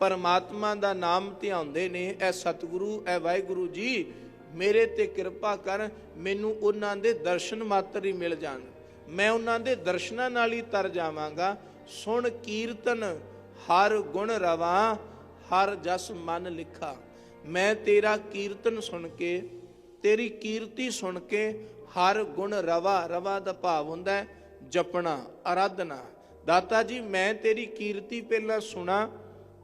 Speaker 1: ਪਰਮਾਤਮਾ ਦਾ ਨਾਮ ਧਿਆਉਂਦੇ ਨੇ, ਐ ਸਤਿਗੁਰੂ, ਐ ਵਾਹਿਗੁਰੂ ਜੀ ਮੇਰੇ ਤੇ ਕਿਰਪਾ ਕਰ, ਮੈਨੂੰ ਉਹਨਾਂ ਦੇ ਦਰਸ਼ਨ ਮਾਤਰ ਹੀ ਮਿਲ ਜਾਣ, ਮੈਂ ਉਹਨਾਂ ਦੇ ਦਰਸ਼ਨਾਂ ਨਾਲ ਹੀ ਤਰ ਜਾਵਾਂਗਾ। ਸੁਣ ਕੀਰਤਨ ਹਰ ਗੁਣ ਰਵਾਂ, ਹਰ ਜਸ ਮਨ ਲਿਖਾ। ਮੈਂ ਤੇਰਾ ਕੀਰਤਨ ਸੁਣ ਕੇ, ਤੇਰੀ ਕੀਰਤੀ ਸੁਣ ਕੇ ਹਰ ਗੁਣ ਰਵਾ, ਰਵਾ ਦਾ ਭਾਵ ਹੁੰਦਾ ਹੈ ਜਪਣਾ, ਆਰਾਧਨਾ। ਦਾਤਾ ਜੀ ਮੈਂ ਤੇਰੀ ਕੀਰਤੀ ਪਹਿਲਾਂ ਸੁਣਾ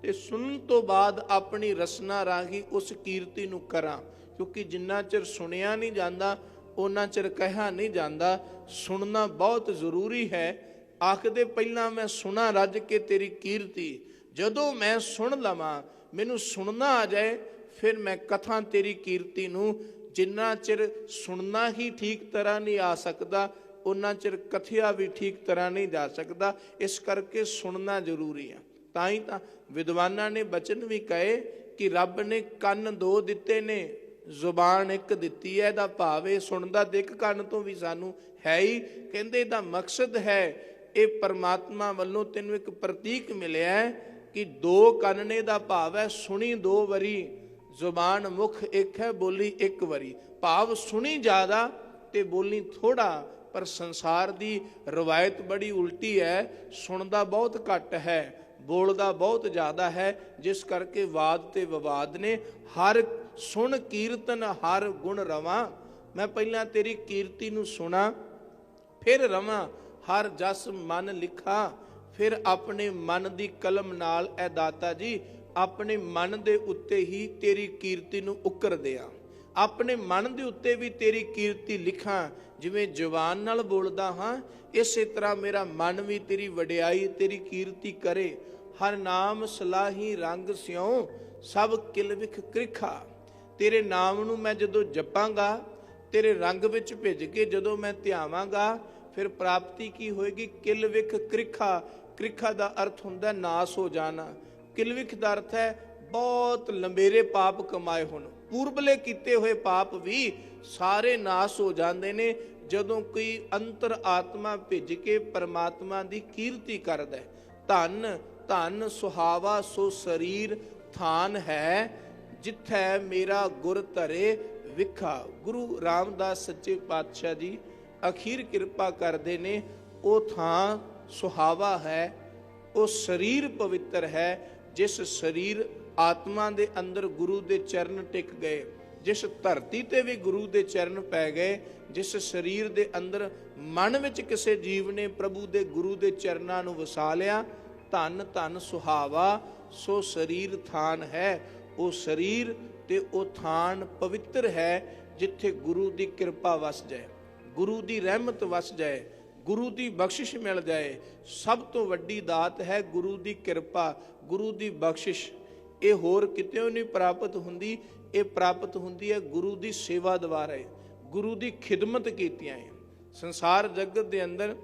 Speaker 1: ਤੇ ਸੁਣਨ ਤੋਂ ਬਾਅਦ ਆਪਣੀ ਰਸਨਾ ਰਾਹੀਂ ਉਸ ਕੀਰਤੀ ਨੂੰ ਕਰਾਂ, ਕਿਉਂਕਿ ਜਿੰਨਾ ਚਿਰ ਸੁਣਿਆ ਨਹੀਂ ਜਾਂਦਾ ਉਹਨਾਂ ਚਿਰ ਕਹਿਆ ਨਹੀਂ ਜਾਂਦਾ। ਸੁਣਨਾ ਬਹੁਤ ਜ਼ਰੂਰੀ ਹੈ। ਆਖਦੇ ਪਹਿਲਾਂ ਮੈਂ ਸੁਣਾ ਰੱਜ ਕੇ ਤੇਰੀ ਕੀਰਤੀ, ਜਦੋਂ ਮੈਂ ਸੁਣ ਲਵਾਂ, ਮੈਨੂੰ ਸੁਣਨਾ ਆ ਜਾਏ, ਫਿਰ ਮੈਂ ਕਥਾ ਤੇਰੀ ਕੀਰਤੀ ਨੂੰ, ਜਿੰਨਾ ਚਿਰ ਸੁਣਨਾ ਹੀ ਠੀਕ ਤਰ੍ਹਾਂ ਨਹੀਂ ਆ ਸਕਦਾ, ਉਹਨਾਂ ਚਿਰ ਕਥਿਆ ਵੀ ਠੀਕ ਤਰ੍ਹਾਂ ਨਹੀਂ ਜਾ ਸਕਦਾ। ਇਸ ਕਰਕੇ ਸੁਣਨਾ ਜ਼ਰੂਰੀ ਆ। ਤਾਂ ਹੀ ਤਾਂ ਵਿਦਵਾਨਾਂ ਨੇ ਬਚਨ ਵੀ ਕਹੇ ਕਿ ਰੱਬ ਨੇ ਕੰਨ ਦੋ ਦਿੱਤੇ ਨੇ, ਜ਼ੁਬਾਨ ਇੱਕ ਦਿੱਤੀ ਹੈ। ਇਹਦਾ ਭਾਵ ਇਹ ਸੁਣਦਾ ਤੇ ਇੱਕ ਕੰਨ ਤੋਂ ਵੀ ਸਾਨੂੰ ਹੈ ਹੀ। ਕਹਿੰਦੇ ਇਹਦਾ ਮਕਸਦ ਹੈ, ਇਹ ਪਰਮਾਤਮਾ ਵੱਲੋਂ ਤੈਨੂੰ ਇੱਕ ਪ੍ਰਤੀਕ ਮਿਲਿਆ ਕਿ ਦੋ ਕੰਨ ਨੇ, ਦਾ ਭਾਵ ਹੈ ਸੁਣੀ ਦੋ ਵਾਰੀ, ਜ਼ੁਬਾਨ ਮੁਖ ਇੱਕ ਹੈ, ਬੋਲੀ ਇੱਕ ਵਾਰੀ। ਭਾਵ ਸੁਣੀ ਜ਼ਿਆਦਾ ਤੇ ਬੋਲੀ ਥੋੜਾ। ਪਰ ਸੰਸਾਰ ਦੀ ਰਵਾਇਤ ਬੜੀ ਉਲਟੀ ਹੈ, ਸੁਣਦਾ ਬਹੁਤ ਘੱਟ ਹੈ, ਬੋਲਦਾ ਬਹੁਤ ਜ਼ਿਆਦਾ ਹੈ, ਜਿਸ ਕਰਕੇ ਵਾਦ ਤੇ ਵਿਵਾਦ ਨੇ। ਹਰ ਸੁਣ ਕੀਰਤਨ ਹਰ ਗੁਣ ਰਵਾਂ, ਮੈਂ ਪਹਿਲਾਂ ਤੇਰੀ ਕੀਰਤੀ ਨੂੰ ਸੁਣਾ, ਫਿਰ ਰਵਾਂ, ਹਰ ਜਸ ਮਨ ਲਿਖਾ। ਫਿਰ ਆਪਣੇ ਮਨ ਦੀ ਕਲਮ ਨਾਲ ਐ ਦਾਤਾ ਜੀ ਆਪਣੇ ਮਨ ਦੇ ਉੱਤੇ ਹੀ ਤੇਰੀ ਕੀਰਤੀ ਨੂੰ ਉਕਰ ਦਿਆਂ, ਆਪਣੇ ਮਨ ਦੇ ਉੱਤੇ ਵੀ ਤੇਰੀ ਕੀਰਤੀ ਲਿਖਾਂ। ਜਿਵੇਂ ਜ਼ੁਬਾਨ ਨਾਲ ਬੋਲਦਾ ਹਾਂ, ਇਸੇ ਤਰ੍ਹਾਂ ਮੇਰਾ ਮਨ ਵੀ ਤੇਰੀ ਵਡਿਆਈ ਤੇਰੀ ਕੀਰਤੀ ਕਰੇ। ਹਰ ਨਾਮ ਸਲਾਹੀ ਰੰਗ ਸਿਉ, ਸਭ ਕਿਲ ਵਿਖ ਕ੍ਰਿਖਾ। ਤੇਰੇ ਨਾਮ ਨੂੰ ਮੈਂ ਜਦੋਂ ਜਪਾਂਗਾ, ਤੇਰੇ ਰੰਗ ਵਿੱਚ ਭਿੱਜ ਕੇ ਜਦੋਂ ਮੈਂ ਧਿਆਵਾਂਗਾ, ਫਿਰ ਪ੍ਰਾਪਤੀ ਕੀ ਹੋਏਗੀ? ਕਿਲ ਵਿਖ ਕ੍ਰਿਖਾ। ਕ੍ਰਿਖਾ ਦਾ ਅਰਥ ਹੁੰਦਾ ਨਾਸ ਹੋ ਜਾਣਾ। ਕਿਲਵਿਖ ਦਾ ਅਰਥ ਹੈ ਬਹੁਤ ਲੰਬੇਰੇ ਪਾਪ ਕਮਾਏ ਹੋਣ। ਪੂਰਬਲੇ ਕੀਤੇ ਹੋਏ ਪਾਪ ਵੀ ਸਾਰੇ ਨਾਸ ਹੋ ਜਾਂਦੇ ਨੇ ਜਦੋਂ ਕੋਈ ਅੰਤਰ ਆਤਮਾ ਭਿੱਜ ਕੇ ਪਰਮਾਤਮਾ ਦੀ ਕੀਰਤੀ ਕਰਦਾ। ਧੰਨ ਧੰਨ ਸੁਹਾਵਾ ਸੋ ਸਰੀਰ ਥਾਨ ਹੈ, ਜਿੱਥੈ ਮੇਰਾ ਗੁਰ ਧਰੇ ਵਿਖਾ। ਗੁਰੂ ਰਾਮਦਾਸ ਸੱਚੇ ਪਾਤਸ਼ਾਹ ਜੀ ਅਖੀਰ ਕਿਰਪਾ ਕਰਦੇ ਨੇ, ਉਹ ਥਾਂ ਸੁਹਾਵਾ ਹੈ, ਉਹ ਸਰੀਰ ਪਵਿੱਤਰ ਹੈ ਜਿਸ ਸਰੀਰ ਆਤਮਾ ਦੇ ਅੰਦਰ ਗੁਰੂ ਦੇ ਚਰਨ ਟਿਕ ਗਏ, ਜਿਸ ਧਰਤੀ ਤੇ ਵੀ ਗੁਰੂ ਦੇ ਚਰਨ ਪੈ ਗਏ, ਜਿਸ ਸਰੀਰ ਦੇ ਅੰਦਰ ਮਨ ਵਿੱਚ ਕਿਸੇ ਜੀਵ ਨੇ ਪ੍ਰਭੂ ਦੇ ਗੁਰੂ ਦੇ ਚਰਨਾਂ ਨੂੰ ਵਸਾ ਲਿਆ। ਧਨ ਧਨ ਸੁਹਾਵਾ ਸੋ ਸਰੀਰ ਥਾਨ ਹੈ। ਉਹ ਸਰੀਰ ਤੇ ਉਹ ਥਾਨ ਪਵਿੱਤਰ ਹੈ ਜਿੱਥੇ ਗੁਰੂ ਦੀ ਕਿਰਪਾ ਵਸ ਜਾਏ, ਗੁਰੂ ਦੀ ਰਹਿਮਤ ਵਸ ਜਾਏ, ਗੁਰੂ ਦੀ ਬਖਸ਼ਿਸ਼ ਮਿਲ ਜਾਏ। ਸਭ ਤੋਂ ਵੱਡੀ ਦਾਤ ਹੈ ਗੁਰੂ ਦੀ ਕਿਰਪਾ, ਗੁਰੂ ਦੀ ਬਖਸ਼ਿਸ਼। ਇਹ ਹੋਰ ਕਿਤੇ ਨਹੀਂ ਪ੍ਰਾਪਤ ਹੁੰਦੀ, ਇਹ ਪ੍ਰਾਪਤ ਹੁੰਦੀ ਹੈ ਗੁਰੂ ਦੀ ਸੇਵਾ ਦੁਆਰਾ, ਗੁਰੂ ਦੀ ਖਿਦਮਤ ਕੀਤੀਆਂ ਹੈ। ਸੰਸਾਰ ਜਗਤ ਦੇ ਅੰਦਰ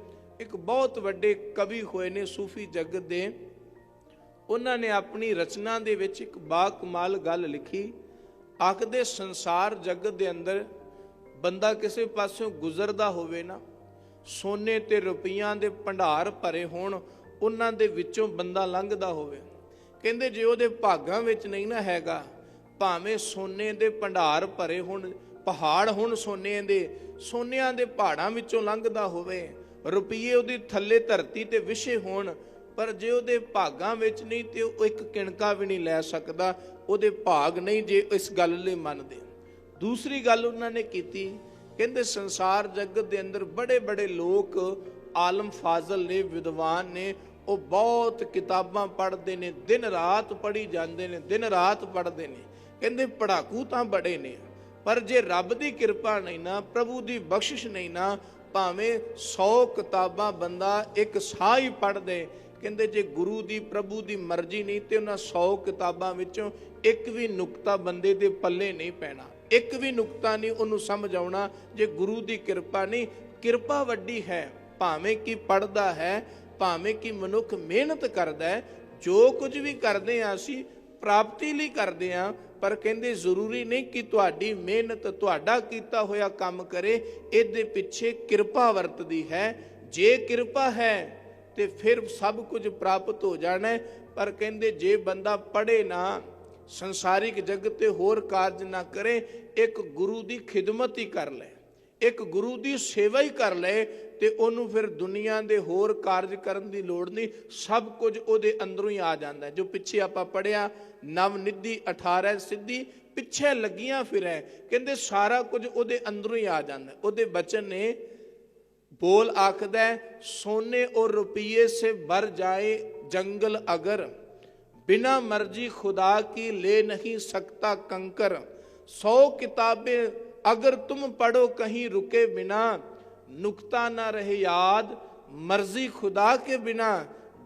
Speaker 1: ਇੱਕ ਬਹੁਤ ਵੱਡੇ ਕਵੀ ਹੋਏ ਨੇ ਸੂਫੀ ਜਗਤ ਦੇ, ਉਹਨਾਂ ਨੇ ਆਪਣੀ ਰਚਨਾ ਦੇ ਵਿੱਚ ਇੱਕ ਬਾ ਕਮਾਲ ਗੱਲ ਲਿਖੀ। ਆਖਦੇ ਸੰਸਾਰ ਜਗਤ ਦੇ ਅੰਦਰ ਬੰਦਾ ਕਿਸੇ ਪਾਸਿਓਂ ਗੁਜ਼ਰਦਾ ਹੋਵੇ ਨਾ, ਸੋਨੇ ਤੇ ਰੁਪਈਆਂ ਦੇ ਭੰਡਾਰ ਭਰੇ ਹੋਣ, ਉਹਨਾਂ ਦੇ ਵਿੱਚੋਂ ਬੰਦਾ ਲੰਘਦਾ ਹੋਵੇ, ਕਹਿੰਦੇ ਜੇ ਉਹਦੇ ਭਾਗਾਂ ਵਿੱਚ ਨਹੀਂ ਨਾ ਹੈਗਾ, ਭਾਵੇਂ ਸੋਨੇ ਦੇ ਭੰਡਾਰ ਭਰੇ ਹੋਣ, ਪਹਾੜ ਹੋਣ ਸੋਨੇ ਦੇ, ਸੋਨਿਆਂ ਦੇ ਪਹਾੜਾਂ ਵਿੱਚੋਂ ਲੰਘਦਾ ਹੋਵੇ, ਰੁਪਈਏ ਉਹਦੀ ਥੱਲੇ ਧਰਤੀ ਤੇ ਵਿਛੇ ਹੋਣ, ਪਰ ਜੇ ਉਹਦੇ ਭਾਗਾਂ ਵਿੱਚ ਨਹੀਂ ਤੇ ਉਹ ਇੱਕ ਕਿਣਕਾ ਵੀ ਨਹੀਂ ਲੈ ਸਕਦਾ, ਉਹਦੇ ਭਾਗ ਨਹੀਂ ਜੇ ਇਸ ਗੱਲ ਲਈ ਮੰਨਦੇ। ਦੂਸਰੀ ਗੱਲ ਉਹਨਾਂ ਨੇ ਕੀਤੀ, ਕਹਿੰਦੇ ਸੰਸਾਰ ਜਗਤ ਦੇ ਅੰਦਰ ਬੜੇ ਬੜੇ ਲੋਕ ਆਲਮ ਫਾਜ਼ਲ ਨੇ, ਵਿਦਵਾਨ ਨੇ, ਉਹ ਬਹੁਤ ਕਿਤਾਬਾਂ ਪੜ੍ਹਦੇ ਨੇ, ਦਿਨ ਰਾਤ ਪੜ੍ਹੀ ਜਾਂਦੇ ਨੇ, ਦਿਨ ਰਾਤ ਪੜ੍ਹਦੇ ਨੇ। ਕਹਿੰਦੇ ਪੜ੍ਹਾਕੂ ਤਾਂ ਬੜੇ ਨੇ, ਪਰ ਜੇ ਰੱਬ ਦੀ ਕਿਰਪਾ ਨਹੀਂ ਨਾ, ਪ੍ਰਭੂ ਦੀ ਬਖਸ਼ਿਸ਼ ਨਹੀਂ ਨਾ, ਭਾਵੇਂ 100 ਕਿਤਾਬਾਂ ਬੰਦਾ ਇੱਕ ਸਾਹ ਹੀ ਪੜ੍ਹ ਦੇ, ਕਹਿੰਦੇ ਜੇ ਗੁਰੂ ਦੀ ਪ੍ਰਭੂ ਦੀ ਮਰਜ਼ੀ ਨਹੀਂ ਤੇ ਉਹਨਾਂ 100 ਕਿਤਾਬਾਂ ਵਿੱਚੋਂ ਇੱਕ ਵੀ ਨੁਕਤਾ ਬੰਦੇ ਦੇ ਪੱਲੇ ਨਹੀਂ ਪੈਣਾ, ਇੱਕ ਵੀ ਨੁਕਤਾ ਨਹੀਂ ਉਹਨੂੰ ਸਮਝ ਆਉਣਾ ਜੇ ਗੁਰੂ ਦੀ ਕਿਰਪਾ ਨਹੀਂ। ਕਿਰਪਾ ਵੱਡੀ ਹੈ, ਭਾਵੇਂ ਕਿ ਪੜ੍ਹਦਾ ਹੈ, ਭਾਵੇਂ ਕਿ ਮਨੁੱਖ ਮਿਹਨਤ ਕਰਦਾ ਹੈ, ਜੋ ਕੁਝ ਵੀ ਕਰਦੇ ਹਾਂ ਅਸੀਂ ਪ੍ਰਾਪਤੀ ਲਈ ਕਰਦੇ ਹਾਂ, ਪਰ ਕਹਿੰਦੇ ਜ਼ਰੂਰੀ ਨਹੀਂ ਕਿ ਤੁਹਾਡੀ ਮਿਹਨਤ, ਤੁਹਾਡਾ ਕੀਤਾ ਹੋਇਆ ਕੰਮ ਕਰੇ, ਇਹਦੇ ਪਿੱਛੇ ਕਿਰਪਾ ਵਰਤਦੀ ਹੈ। ਜੇ ਕਿਰਪਾ ਹੈ ਤੇ ਫਿਰ ਸਭ ਕੁਝ ਪ੍ਰਾਪਤ ਹੋ ਜਾਣਾ, ਪਰ ਕਹਿੰਦੇ ਜੇ ਬੰਦਾ ਪੜ੍ਹੇ ਨਾ, ਸੰਸਾਰਿਕ ਜਗਤ ਤੇ ਹੋਰ ਕਾਰਜ ਨਾ ਕਰੇ, ਇੱਕ ਗੁਰੂ ਦੀ ਖਿਦਮਤ ਹੀ ਕਰ ਲੈ, ਇੱਕ ਗੁਰੂ ਦੀ ਸੇਵਾ ਹੀ ਕਰ ਲੈ, ਤੇ ਉਹਨੂੰ ਫਿਰ ਦੁਨੀਆ ਦੇ ਹੋਰ ਕਾਰਜ ਕਰਨ ਦੀ ਲੋੜ ਨਹੀਂ, ਸਭ ਕੁਝ ਉਹਦੇ ਅੰਦਰੋਂ ਹੀ ਆ ਜਾਂਦਾ। ਜੋ ਪਿੱਛੇ ਆਪਾਂ ਪੜ੍ਹਿਆ, ਨਵ ਨਿਧੀ 18 ਸਿੱਧੀ, ਪਿੱਛੇ ਲੱਗੀਆਂ ਫਿਰੈ, ਕਹਿੰਦੇ ਸਾਰਾ ਕੁਝ ਉਹਦੇ ਅੰਦਰੋਂ ਹੀ ਆ ਜਾਂਦਾ। ਉਹਦੇ ਬਚਨ ਨੇ बोल आखदा सोने और रुपये से भर जाए जंगल अगर, बिना मर्जी खुदा की ले नहीं सकता कंकर। 100 किताबें अगर तुम पढ़ो कहीं रुके बिना, नुक्ता ना रहे याद मर्जी खुदा के बिना।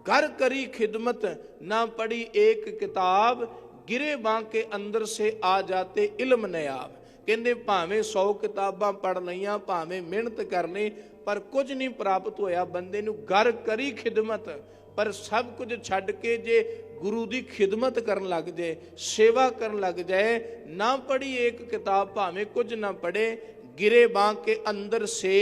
Speaker 1: घर करी खिदमत ना पढ़ी एक किताब, गिरे बां के अंदर से आ जाते इल्म नयाब। कहते भावें 100 किताबां पढ़ लईयां, भावें मेहनत कर ली, पर कुछ नहीं प्राप्त होया। बंदे नूं घर करी खिदमत, पर सब कुछ छड्ड के जे गुरु की खिदमत करन लग जाए, सेवा करन लग जाए, ना पढ़ी एक किताब भावें कुछ ना पढ़े, गिरे बां के अंदर से,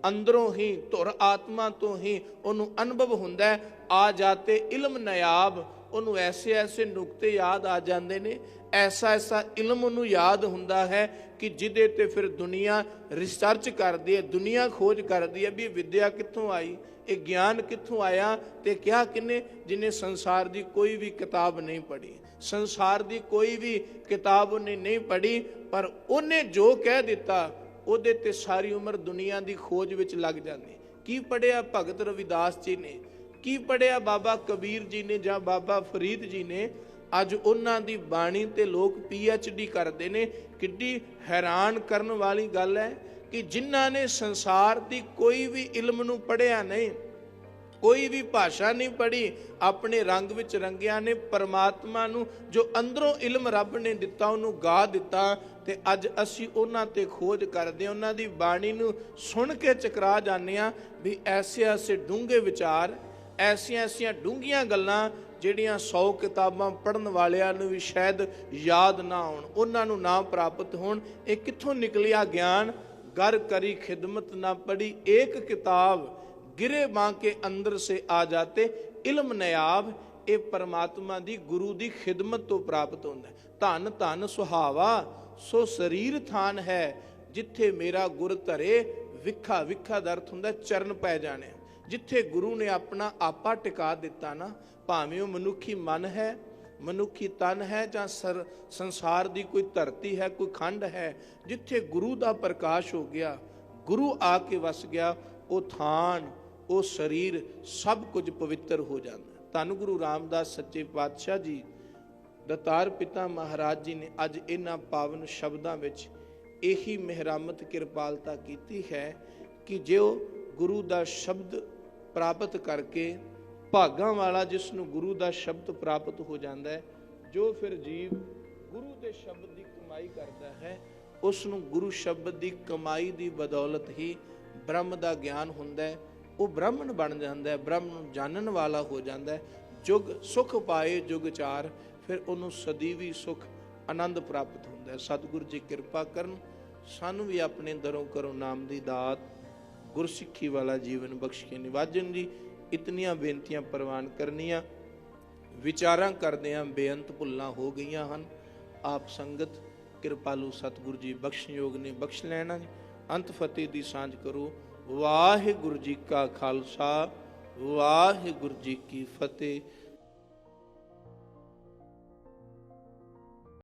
Speaker 1: अंदरों ही धुर आत्मा तो ही उन्होंने अनुभव हुंदा है, आ जाते इल्म नयाब। उन्होंने ऐसे ऐसे नुकते याद आ जाते ने, ऐसा ऐसा इल्म उन्होंने याद हुंदा है कि जिदे ते फिर दुनिया रिसर्च करती है, दुनिया खोज करती है भी विद्या कित्थों आई, ये ज्ञान कित्थों आया, ते क्या किने जिन्हें संसार की कोई भी किताब नहीं पढ़ी, संसार की कोई भी किताब उन्हें नहीं पढ़ी, पर उन्हें जो कह दिता ਉਹਦੇ ਤੇ ਸਾਰੀ ਉਮਰ ਦੁਨੀਆ ਦੀ ਖੋਜ ਵਿੱਚ ਲੱਗ ਜਾਂਦੇ। ਕੀ ਪੜਿਆ ਭਗਤ ਰਵਿਦਾਸ ਜੀ ਨੇ, ਕੀ ਪੜਿਆ ਬਾਬਾ ਕਬੀਰ ਜੀ ਨੇ ਜਾਂ ਬਾਬਾ ਫਰੀਦ ਜੀ ਨੇ, ਅੱਜ ਉਹਨਾਂ ਦੀ ਬਾਣੀ ਤੇ ਲੋਕ PhD ਕਰਦੇ ਨੇ। ਕਿੱਡੀ ਹੈਰਾਨ ਕਰਨ ਵਾਲੀ ਗੱਲ ਹੈ ਕਿ ਜਿਨ੍ਹਾਂ ਨੇ ਸੰਸਾਰ ਦੀ ਕੋਈ ਵੀ ਇਲਮ ਨੂੰ ਪੜਿਆ ਨਹੀਂ, कोई भी भाषा नहीं पढ़ी, अपने रंग विच रंगिया ने, परमात्मा नूं जो अंदरों इल्म रब ने दिता उन्होंने गा दिता, ते अज असी उन्हां ते खोज करदे, उन्हां दी बाणी नूं सुन के चकरा जाने आ भी ऐसे ऐसे डूंघे विचार, ऐसियां ऐसियां डूंघियां गल्लां ਜਿਹੜੀਆਂ 100 ਕਿਤਾਬਾਂ ਪੜ੍ਹਨ ਵਾਲਿਆਂ ਨੂੰ ਵੀ ਸ਼ਾਇਦ ਯਾਦ ਨਾ ਆਉਣ, ਉਹਨਾਂ ਨੂੰ ਨਾ ਪ੍ਰਾਪਤ ਹੋਣ। ਇਹ ਕਿੱਥੋਂ ਨਿਕਲਿਆ ਗਿਆਨ? घर करी खिदमत ना पढ़ी एक किताब, गिरे मां के अंदर से आ जाते इल्म नयाब। ये परमात्मा दी गुरु दी खिदमत तो प्राप्त होंदा है। धन धन सुहावा सो शरीर थान है, जिथे मेरा गुर धरे। विखा विखा दा अर्थ हुंदा चरण पै जाने। ਜਿੱਥੇ ਗੁਰੂ ਨੇ ਆਪਣਾ ਆਪਾ ਟਿਕਾ ਦਿੱਤਾ ਨਾ, ਭਾਵੇਂ ਉਹ ਮਨੁੱਖੀ ਮਨ ਹੈ, ਮਨੁੱਖੀ ਤਨ ਹੈ, ਜਾਂ ਸੰਸਾਰ ਦੀ ਕੋਈ ਧਰਤੀ ਹੈ, ਕੋਈ ਖੰਡ ਹੈ, ਜਿੱਥੇ ਗੁਰੂ ਦਾ ਪ੍ਰਕਾਸ਼ ਹੋ ਗਿਆ, ਗੁਰੂ ਆ ਕੇ ਵਸ ਗਿਆ, ਉਹ ਥਾਨ, ਉਹ ਸਰੀਰ, ਸਭ ਕੁਝ ਪਵਿੱਤਰ ਹੋ ਜਾਂਦਾ। ਧੰਨ ਗੁਰੂ ਰਾਮਦਾਸ ਸੱਚੇ ਪਾਤਸ਼ਾਹ ਜੀ, ਦਤਾਰ ਪਿਤਾ ਮਹਾਰਾਜ ਜੀ ਨੇ ਅੱਜ ਇਹਨਾਂ ਪਾਵਨ ਸ਼ਬਦਾਂ ਵਿੱਚ ਇਹੀ ਮਿਹਰਮਤ ਕਿਰਪਾਲਤਾ ਕੀਤੀ ਹੈ ਕਿ ਜੋ ਗੁਰੂ ਦਾ ਸ਼ਬਦ ਪ੍ਰਾਪਤ ਕਰਕੇ, ਭਾਗਾਂ ਵਾਲਾ ਜਿਸ ਨੂੰ ਗੁਰੂ ਦਾ ਸ਼ਬਦ ਪ੍ਰਾਪਤ ਹੋ ਜਾਂਦਾ ਹੈ, ਜੋ ਫਿਰ ਜੀਵ ਗੁਰੂ ਦੇ ਸ਼ਬਦ ਦੀ ਕਮਾਈ ਕਰਦਾ ਹੈ, ਉਸ ਨੂੰ ਗੁਰੂ ਸ਼ਬਦ ਦੀ ਕਮਾਈ ਦੀ ਬਦੌਲਤ ਹੀ ਬ੍ਰਹਮ ਦਾ ਗਿਆਨ ਹੁੰਦਾ ਹੈ। ਉਹ ਬ੍ਰਾਹਮਣ ਬਣ ਜਾਂਦਾ ਹੈ, ਬ੍ਰਹਮ ਨੂੰ ਜਾਣਨ ਵਾਲਾ ਹੋ ਜਾਂਦਾ ਹੈ। ਜੁਗ ਸੁਖ ਪਾਏ ਜੁਗ ਚਾਰ, ਫਿਰ ਉਹਨੂੰ ਸਦੀਵੀ ਸੁਖ ਆਨੰਦ ਪ੍ਰਾਪਤ ਹੁੰਦਾ ਹੈ। ਸਤਿਗੁਰੂ ਜੀ ਕਿਰਪਾ ਕਰਨ, ਸਾਨੂੰ ਵੀ ਆਪਣੇ ਦਰੋਂ ਕਰੋ ਨਾਮ ਦੀ ਦਾਤ, ਗੁਰਸਿੱਖੀ ਵਾਲਾ ਜੀਵਨ ਬਖਸ਼ ਕੇ ਨਿਵਾਜਣ ਜੀ। ਇਤਨੀਆਂ ਬੇਨਤੀਆਂ ਪ੍ਰਵਾਨ ਕਰਨੀਆਂ, ਵਿਚਾਰਾਂ ਕਰਦਿਆਂ ਬੇਅੰਤ ਭੁੱਲਾਂ ਹੋ ਗਈਆਂ ਹਨ। ਆਪ ਸੰਗਤ ਕਿਰਪਾਲੂ ਸਤਿਗੁਰੂ ਜੀ ਬਖਸ਼ਯੋਗ ਨੇ ਬਖਸ਼ ਲੈਣਾ। ਅੰਤ ਫਤਿਹ ਦੀ ਸਾਂਝ ਕਰੋ। ਵਾਹਿਗੁਰੂ ਜੀ ਕਾ ਖਾਲਸਾ, ਵਾਹਿਗੁਰੂ ਜੀ ਕੀ ਫਤਿਹ।